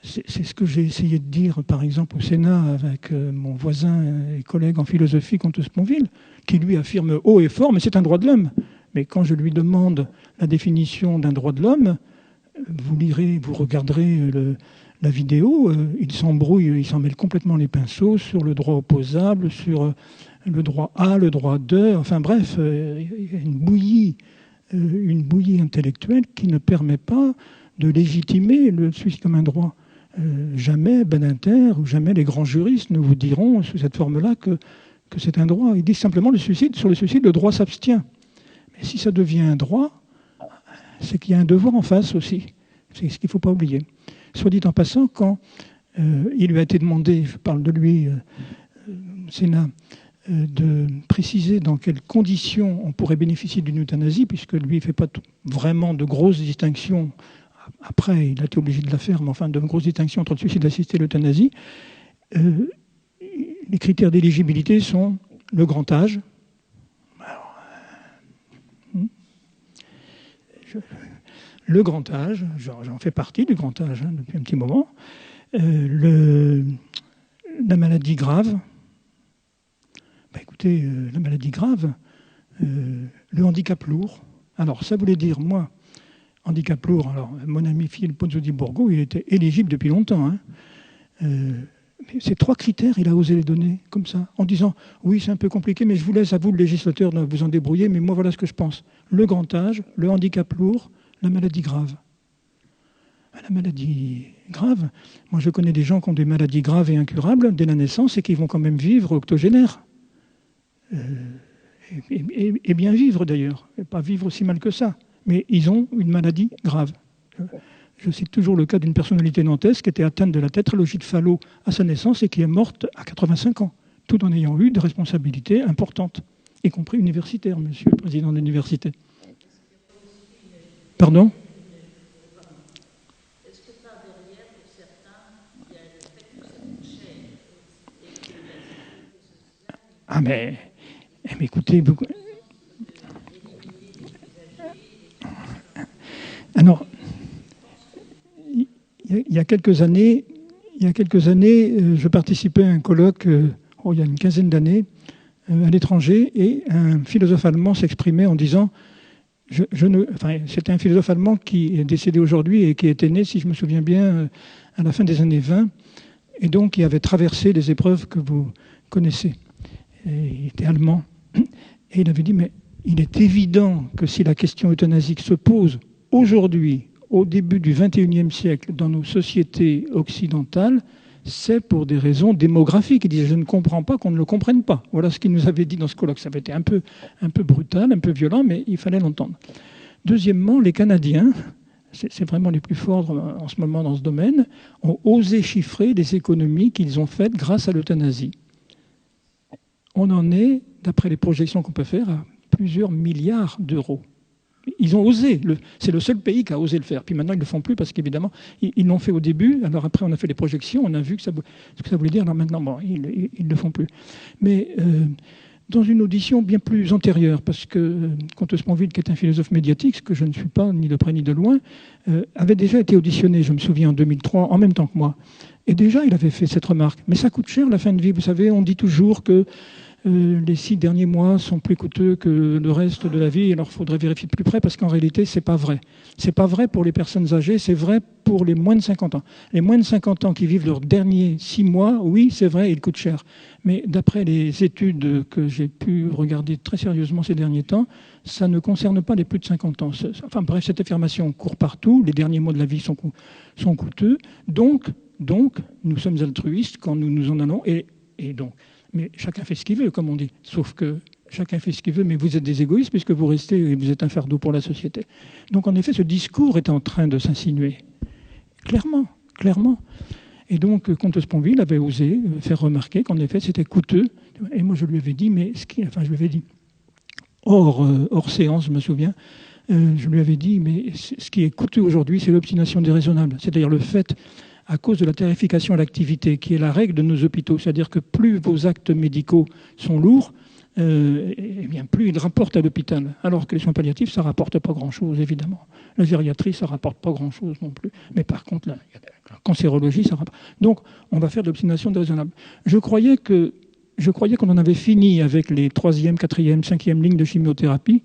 C'est ce que j'ai essayé de dire, par exemple, au Sénat avec mon voisin et collègue en philosophie, Comte Sponville, qui lui affirme haut et fort, mais c'est un droit de l'homme. Mais quand je lui demande la définition d'un droit de l'homme, vous regarderez la vidéo, il s'embrouille, il s'en mêle complètement les pinceaux sur le droit opposable, sur le droit A, le droit de, enfin bref, il y a une bouillie intellectuelle qui ne permet pas de légitimer le suicide comme un droit. Jamais Badinter ou jamais les grands juristes ne vous diront sous cette forme-là que c'est un droit. Ils disent simplement sur le suicide, le droit s'abstient. Mais si ça devient un droit, c'est qu'il y a un devoir en face aussi. C'est ce qu'il ne faut pas oublier. Soit dit en passant, quand il lui a été demandé, je parle de lui, au Sénat, de préciser dans quelles conditions on pourrait bénéficier d'une euthanasie, puisque lui ne fait pas vraiment de grosses distinctions. Après, il a été obligé de la faire, mais enfin, de grosses distinctions entre le suicide assisté et l'euthanasie. Les critères d'éligibilité sont le grand âge. Le grand âge, j'en fais partie du grand âge depuis un petit moment. La maladie grave. Écoutez, la maladie grave, le handicap lourd. Alors, ça voulait dire, moi, handicap lourd, alors mon ami Philippe Pozzo di Borgo, il était éligible depuis longtemps. Mais ces 3 critères, il a osé les donner comme ça, en disant « Oui, c'est un peu compliqué, mais je vous laisse à vous, le législateur, de vous en débrouiller, mais moi, voilà ce que je pense. Le grand âge, le handicap lourd, la maladie grave. » La maladie grave, moi je connais des gens qui ont des maladies graves et incurables dès la naissance et qui vont quand même vivre octogénaires. Et bien vivre d'ailleurs, et pas vivre aussi mal que ça. Mais ils ont une maladie grave. Je cite toujours le cas d'une personnalité nantaise qui était atteinte de la tétralogie de Fallot à sa naissance et qui est morte à 85 ans, tout en ayant eu des responsabilités importantes, y compris universitaires, monsieur le président de l'université. Pardon ? Est-ce que par derrière, pour certains, il y a le fait que ça coûte cher et que la sécurité sociale... Ah mais écoutez... Alors, il y a quelques années, je participais à un colloque, il y a une quinzaine d'années, à l'étranger, et un philosophe allemand s'exprimait en disant, c'était un philosophe allemand qui est décédé aujourd'hui et qui était né, si je me souviens bien, à la fin des années 20, et donc qui avait traversé les épreuves que vous connaissez. Et il était allemand, et il avait dit, mais il est évident que si la question euthanasique se pose aujourd'hui, au début du XXIe siècle, dans nos sociétés occidentales, c'est pour des raisons démographiques. Il disait, je ne comprends pas qu'on ne le comprenne pas. Voilà ce qu'il nous avait dit dans ce colloque. Ça avait été un peu brutal, un peu violent, mais il fallait l'entendre. Deuxièmement, les Canadiens, c'est vraiment les plus forts en ce moment dans ce domaine, ont osé chiffrer les économies qu'ils ont faites grâce à l'euthanasie. On en est, d'après les projections qu'on peut faire, à plusieurs milliards d'euros. Ils ont osé. C'est le seul pays qui a osé le faire. Puis maintenant, ils ne le font plus parce qu'évidemment, ils l'ont fait au début. Alors après, on a fait les projections. On a vu ce que ça voulait dire. Alors maintenant, bon, ils ne le font plus. Mais dans une audition bien plus antérieure, parce que Comte Sponville, qui est un philosophe médiatique, ce que je ne suis pas ni de près ni de loin, avait déjà été auditionné, je me souviens, en 2003, en même temps que moi. Et déjà, il avait fait cette remarque. Mais ça coûte cher, la fin de vie. Vous savez, on dit toujours que les 6 derniers mois sont plus coûteux que le reste de la vie. Alors, il faudrait vérifier de plus près parce qu'en réalité, ce n'est pas vrai. Ce n'est pas vrai pour les personnes âgées, c'est vrai pour les moins de 50 ans. Les moins de 50 ans qui vivent leurs derniers 6 mois, oui, c'est vrai, ils coûtent cher. Mais d'après les études que j'ai pu regarder très sérieusement ces derniers temps, ça ne concerne pas les plus de 50 ans. Enfin bref, cette affirmation court partout. Les derniers mois de la vie sont coûteux. Donc, nous sommes altruistes quand nous nous en allons. Et donc, mais chacun fait ce qu'il veut, comme on dit. Sauf que chacun fait ce qu'il veut, mais vous êtes des égoïstes puisque vous restez et vous êtes un fardeau pour la société. Donc en effet, ce discours est en train de s'insinuer. Clairement. Et donc, Comte Sponville avait osé faire remarquer qu'en effet, c'était coûteux. Et moi, je lui avais dit, je lui avais dit, hors séance, je me souviens, je lui avais dit, mais ce qui est coûteux aujourd'hui, c'est l'obstination déraisonnable. C'est-à-dire le fait, à cause de la tarification à l'activité, qui est la règle de nos hôpitaux, c'est-à-dire que plus vos actes médicaux sont lourds, bien plus ils rapportent à l'hôpital. Alors que les soins palliatifs, ça ne rapporte pas grand-chose, évidemment. La gériatrie, ça ne rapporte pas grand-chose non plus. Mais par contre, la cancérologie, ça rapporte. Donc, on va faire de l'obstination déraisonnable. Je croyais qu'on en avait fini avec les 3e, 4e, 5e lignes de chimiothérapie.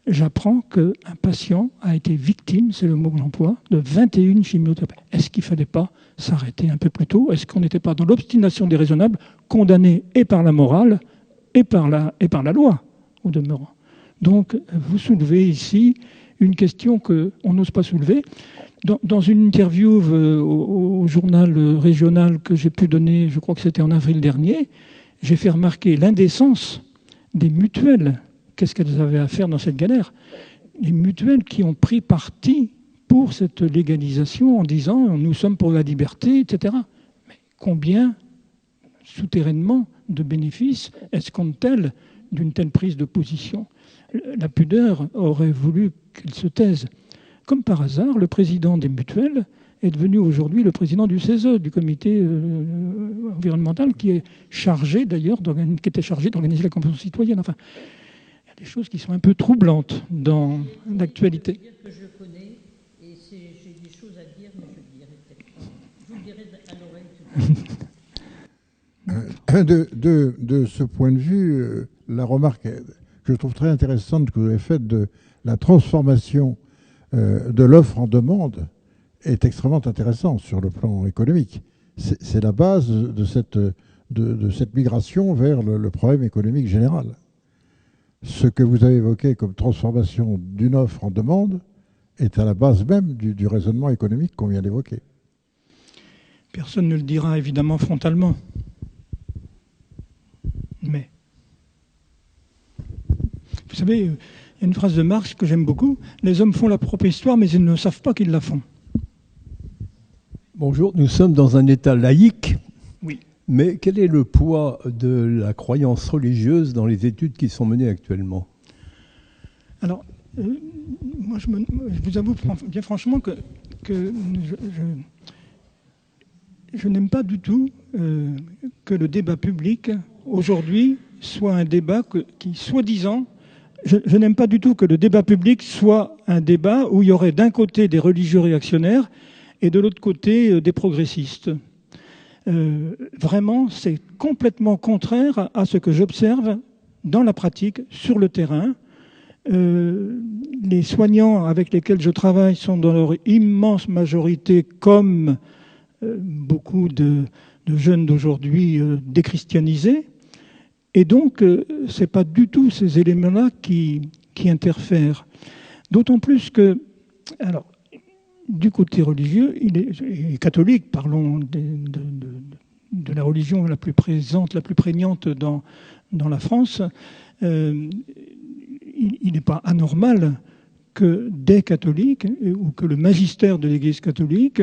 J'apprends qu'un patient a été victime, c'est le mot que j'emploie, de 21 chimiothérapies. Est-ce qu'il ne fallait pas s'arrêter un peu plus tôt? Est-ce qu'on n'était pas dans l'obstination déraisonnable, condamné et par la morale et par la loi, au demeurant? Donc, vous soulevez ici une question qu'on n'ose pas soulever. Dans une interview au journal régional que j'ai pu donner, je crois que c'était en avril dernier, j'ai fait remarquer l'indécence des mutuelles. Qu'est-ce qu'elles avaient à faire dans cette galère? Les mutuelles qui ont pris parti pour cette légalisation en disant « nous sommes pour la liberté », etc. Mais combien, souterrainement, de bénéfices escomptent-elles d'une telle prise de position? La pudeur aurait voulu qu'elle se taise. Comme par hasard, le président des mutuelles est devenu aujourd'hui le président du CESE, du comité environnemental, qui est chargé d'ailleurs, qui était chargé d'organiser la Convention citoyenne. Enfin, il y a des choses qui sont un peu troublantes dans l'actualité. Je connais et j'ai des choses à dire, mais je ne dirai peut-être pas. Je vous le dirai à l'oreille. De ce point de vue, la remarque que je trouve très intéressante que vous avez faite de la transformation de l'offre en demande est extrêmement intéressante sur le plan économique. C'est la base de cette migration vers le problème économique général. Ce que vous avez évoqué comme transformation d'une offre en demande est à la base même du raisonnement économique qu'on vient d'évoquer. Personne ne le dira évidemment frontalement. Mais, vous savez, il y a une phrase de Marx que j'aime beaucoup. Les hommes font leur propre histoire, mais ils ne savent pas qu'ils la font. Bonjour, nous sommes dans un État laïque. Oui. Mais quel est le poids de la croyance religieuse dans les études qui sont menées actuellement? Alors, moi, je vous avoue bien franchement que je n'aime pas du tout que le débat public, aujourd'hui, soit un débat qui, soi-disant, je n'aime pas du tout que le débat public soit un débat où il y aurait d'un côté des religieux réactionnaires et de l'autre côté des progressistes. Vraiment, c'est complètement contraire à ce que j'observe dans la pratique, sur le terrain. Les soignants avec lesquels je travaille sont dans leur immense majorité, comme beaucoup de jeunes d'aujourd'hui, déchristianisés. Et donc, ce n'est pas du tout ces éléments-là qui interfèrent. D'autant plus que, alors, du côté religieux, il est catholique, parlons de la religion la plus présente, la plus prégnante dans la France. Il n'est pas anormal que des catholiques ou que le magistère de l'Église catholique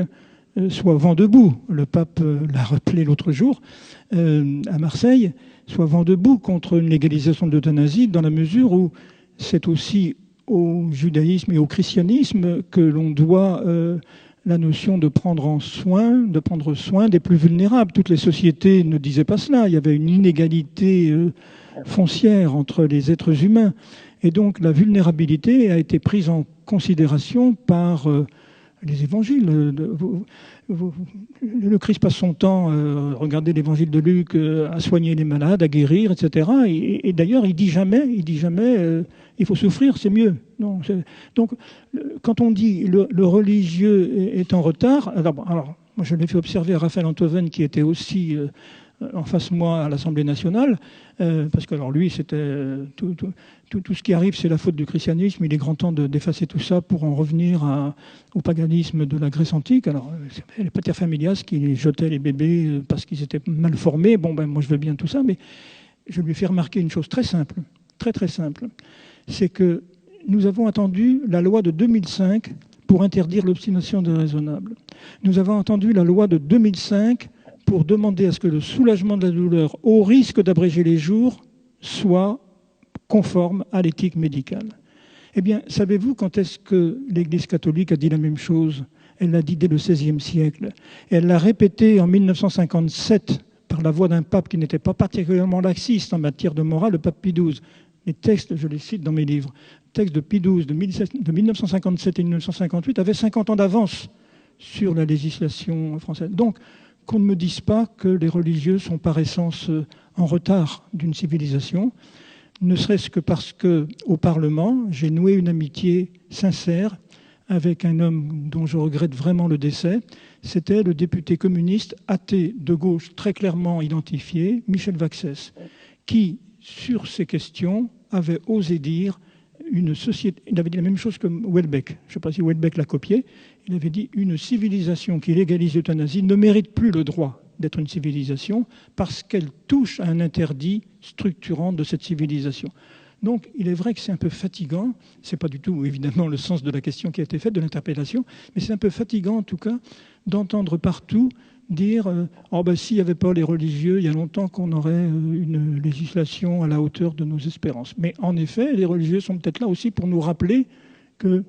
soit vent debout. Le pape l'a rappelé l'autre jour à Marseille, soit vent debout contre une légalisation de l'euthanasie, dans la mesure où c'est aussi au judaïsme et au christianisme que l'on doit la notion de prendre soin des plus vulnérables. Toutes les sociétés ne disaient pas cela. Il y avait une inégalité foncière entre les êtres humains. Et donc la vulnérabilité a été prise en considération par les évangiles. Le Christ passe son temps, regardez l'évangile de Luc, à soigner les malades, à guérir, etc. Et d'ailleurs, il dit jamais, il faut souffrir, c'est mieux. Non, donc, quand on dit le religieux est en retard, alors moi je l'ai fait observer à Raphaël Enthoven, qui était aussi en face de moi à l'Assemblée nationale, parce que alors lui, c'était tout ce qui arrive, c'est la faute du christianisme. Il est grand temps d'effacer tout ça pour en revenir au paganisme de la Grèce antique. Alors, les paterfamilias qui jetaient les bébés parce qu'ils étaient mal formés. Bon, ben moi je veux bien tout ça, mais je lui fais remarquer une chose très simple, très très simple, c'est que nous avons attendu la loi de 2005 pour interdire l'obstination déraisonnable. Nous avons attendu la loi de 2005 pour demander à ce que le soulagement de la douleur, au risque d'abréger les jours, soit conforme à l'éthique médicale. Eh bien, savez-vous quand est-ce que l'Église catholique a dit la même chose? Elle l'a dit dès le XVIe siècle. Elle l'a répété en 1957 par la voix d'un pape qui n'était pas particulièrement laxiste en matière de morale, le pape Pie XII. Les textes, je les cite dans mes livres, les textes de Pie XII de 1957 et 1958 avaient 50 ans d'avance sur la législation française. Donc, qu'on ne me dise pas que les religieux sont par essence en retard d'une civilisation, ne serait-ce que parce qu'au Parlement, j'ai noué une amitié sincère avec un homme dont je regrette vraiment le décès. C'était le député communiste athée de gauche très clairement identifié, Michel Vaxès, qui, sur ces questions, avait osé dire une société. Il avait dit la même chose que Houellebecq. Je ne sais pas si Houellebecq l'a copié. Il avait dit une civilisation qui légalise l'euthanasie ne mérite plus le droit d'être une civilisation parce qu'elle touche à un interdit structurant de cette civilisation. Donc, il est vrai que c'est un peu fatigant. C'est pas du tout, évidemment, le sens de la question qui a été faite, de l'interpellation, mais c'est un peu fatigant, en tout cas, d'entendre partout dire oh ben s'il n'y avait pas les religieux, il y a longtemps qu'on aurait une législation à la hauteur de nos espérances. Mais en effet, les religieux sont peut-être là aussi pour nous rappeler qu'il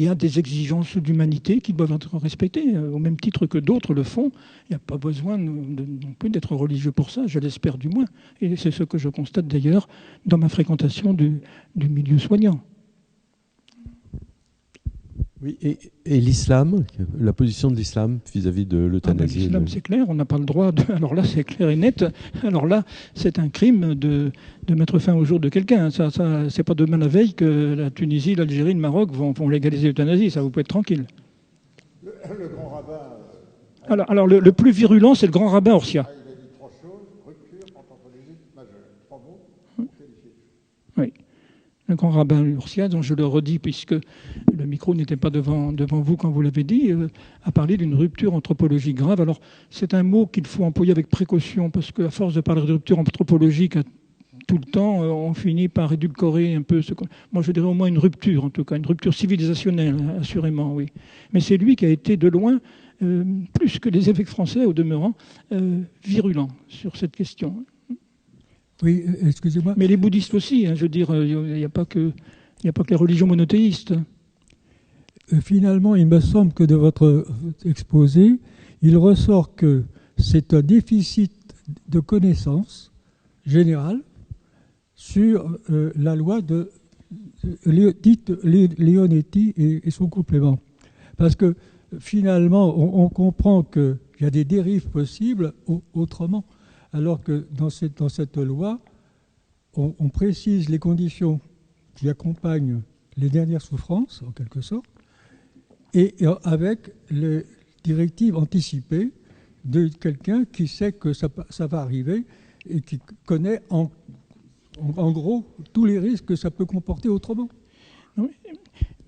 y a des exigences d'humanité qui doivent être respectées, au même titre que d'autres le font. Il n'y a pas besoin non plus d'être religieux pour ça, je l'espère du moins. Et c'est ce que je constate d'ailleurs dans ma fréquentation du milieu soignant. Oui, et l'islam, la position de l'islam vis-à-vis de l'euthanasie. L'islam, c'est clair, on n'a pas le droit de... Alors là, c'est clair et net. Alors là, c'est un crime de mettre fin au jour de quelqu'un. Ça, c'est pas demain la veille que la Tunisie, l'Algérie, le Maroc vont légaliser l'euthanasie. Ça, vous pouvez être tranquille. Le grand rabbin... Alors le plus virulent, c'est le grand rabbin Orsia. Il a dit trois choses. Rupture, anthropologique, majeure. Trois mots pour qualifier. Oui. Le grand rabbin Ursia, dont je le redis puisque le micro n'était pas devant vous quand vous l'avez dit, a parlé d'une rupture anthropologique grave. Alors, c'est un mot qu'il faut employer avec précaution parce qu'à force de parler de rupture anthropologique tout le temps, on finit par édulcorer un peu ce qu'on... Moi, je dirais au moins une rupture, en tout cas, une rupture civilisationnelle, assurément, oui. Mais c'est lui qui a été de loin, plus que les évêques français, au demeurant, virulent sur cette question. Oui, excusez-moi. Mais les bouddhistes aussi, je veux dire, il n'y a pas que les religions monothéistes. Finalement, il me semble que de votre exposé, il ressort que c'est un déficit de connaissances générales sur la loi dite Leonetti et son complément. Parce que finalement, on comprend qu'il y a des dérives possibles autrement. Alors que dans cette loi, on précise les conditions qui accompagnent les dernières souffrances, en quelque sorte, et avec les directives anticipées de quelqu'un qui sait que ça va arriver et qui connaît en gros tous les risques que ça peut comporter autrement.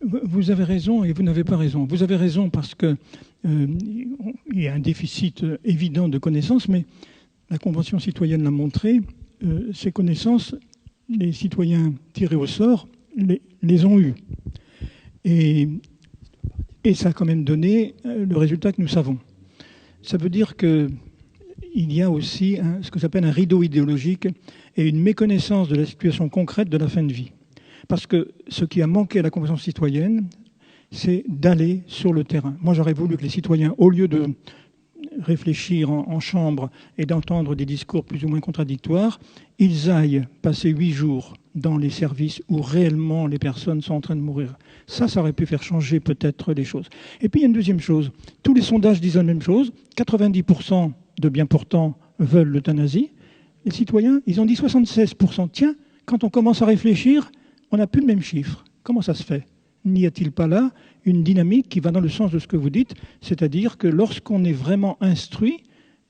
Vous avez raison et vous n'avez pas raison. Vous avez raison parce qu'il y a un déficit évident de connaissances, mais la Convention citoyenne l'a montré, ces connaissances, les citoyens tirés au sort les ont eues. Et ça a quand même donné le résultat que nous savons. Ça veut dire qu'il y a aussi ce que j'appelle un rideau idéologique et une méconnaissance de la situation concrète de la fin de vie. Parce que ce qui a manqué à la Convention citoyenne, c'est d'aller sur le terrain. Moi, j'aurais voulu que les citoyens, au lieu de réfléchir en chambre et d'entendre des discours plus ou moins contradictoires, ils aillent passer 8 jours dans les services où réellement les personnes sont en train de mourir. Ça aurait pu faire changer peut-être les choses. Et puis il y a une deuxième chose. Tous les sondages disent la même chose. 90% de bien portants veulent l'euthanasie. Les citoyens, ils ont dit 76%. Tiens, quand on commence à réfléchir, on n'a plus le même chiffre. Comment ça se fait ? N'y a-t-il pas là une dynamique qui va dans le sens de ce que vous dites, c'est-à-dire que lorsqu'on est vraiment instruit,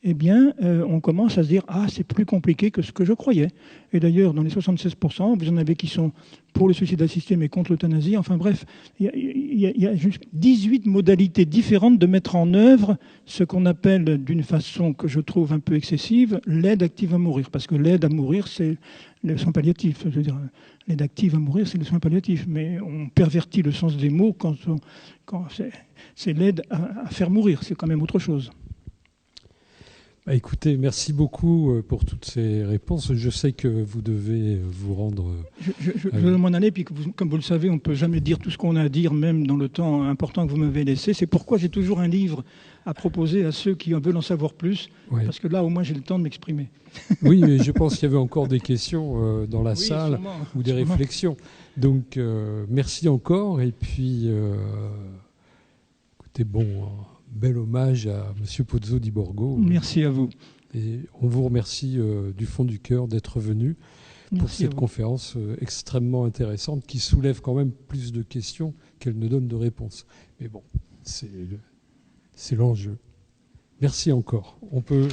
eh bien, on commence à se dire « Ah, c'est plus compliqué que ce que je croyais ». Et d'ailleurs, dans les 76%, vous en avez qui sont pour le suicide assisté mais contre l'euthanasie. Enfin bref, il y a juste 18 modalités différentes de mettre en œuvre ce qu'on appelle, d'une façon que je trouve un peu excessive, l'aide active à mourir. Parce que l'aide à mourir, c'est le soin palliatif. Je veux dire, l'aide active à mourir, c'est le soin palliatif. Mais on pervertit le sens des mots quand c'est l'aide à faire mourir. C'est quand même autre chose. Bah écoutez, merci beaucoup pour toutes ces réponses. Je sais que vous devez vous rendre... Je vais m'en aller, puis comme vous le savez, on ne peut jamais dire tout ce qu'on a à dire, même dans le temps important que vous m'avez laissé. C'est pourquoi j'ai toujours un livre à proposer à ceux qui veulent en savoir plus, parce que là, au moins, j'ai le temps de m'exprimer. Oui, mais je pense qu'il y avait encore des questions dans la salle, sûrement, ou des réflexions. Donc, merci encore. Et puis, écoutez, bel hommage à M. Pozzo di Borgo. Merci à vous. Et on vous remercie du fond du cœur d'être venu pour cette conférence extrêmement intéressante qui soulève quand même plus de questions qu'elle ne donne de réponses. Mais bon, c'est l'enjeu. Merci encore. On peut...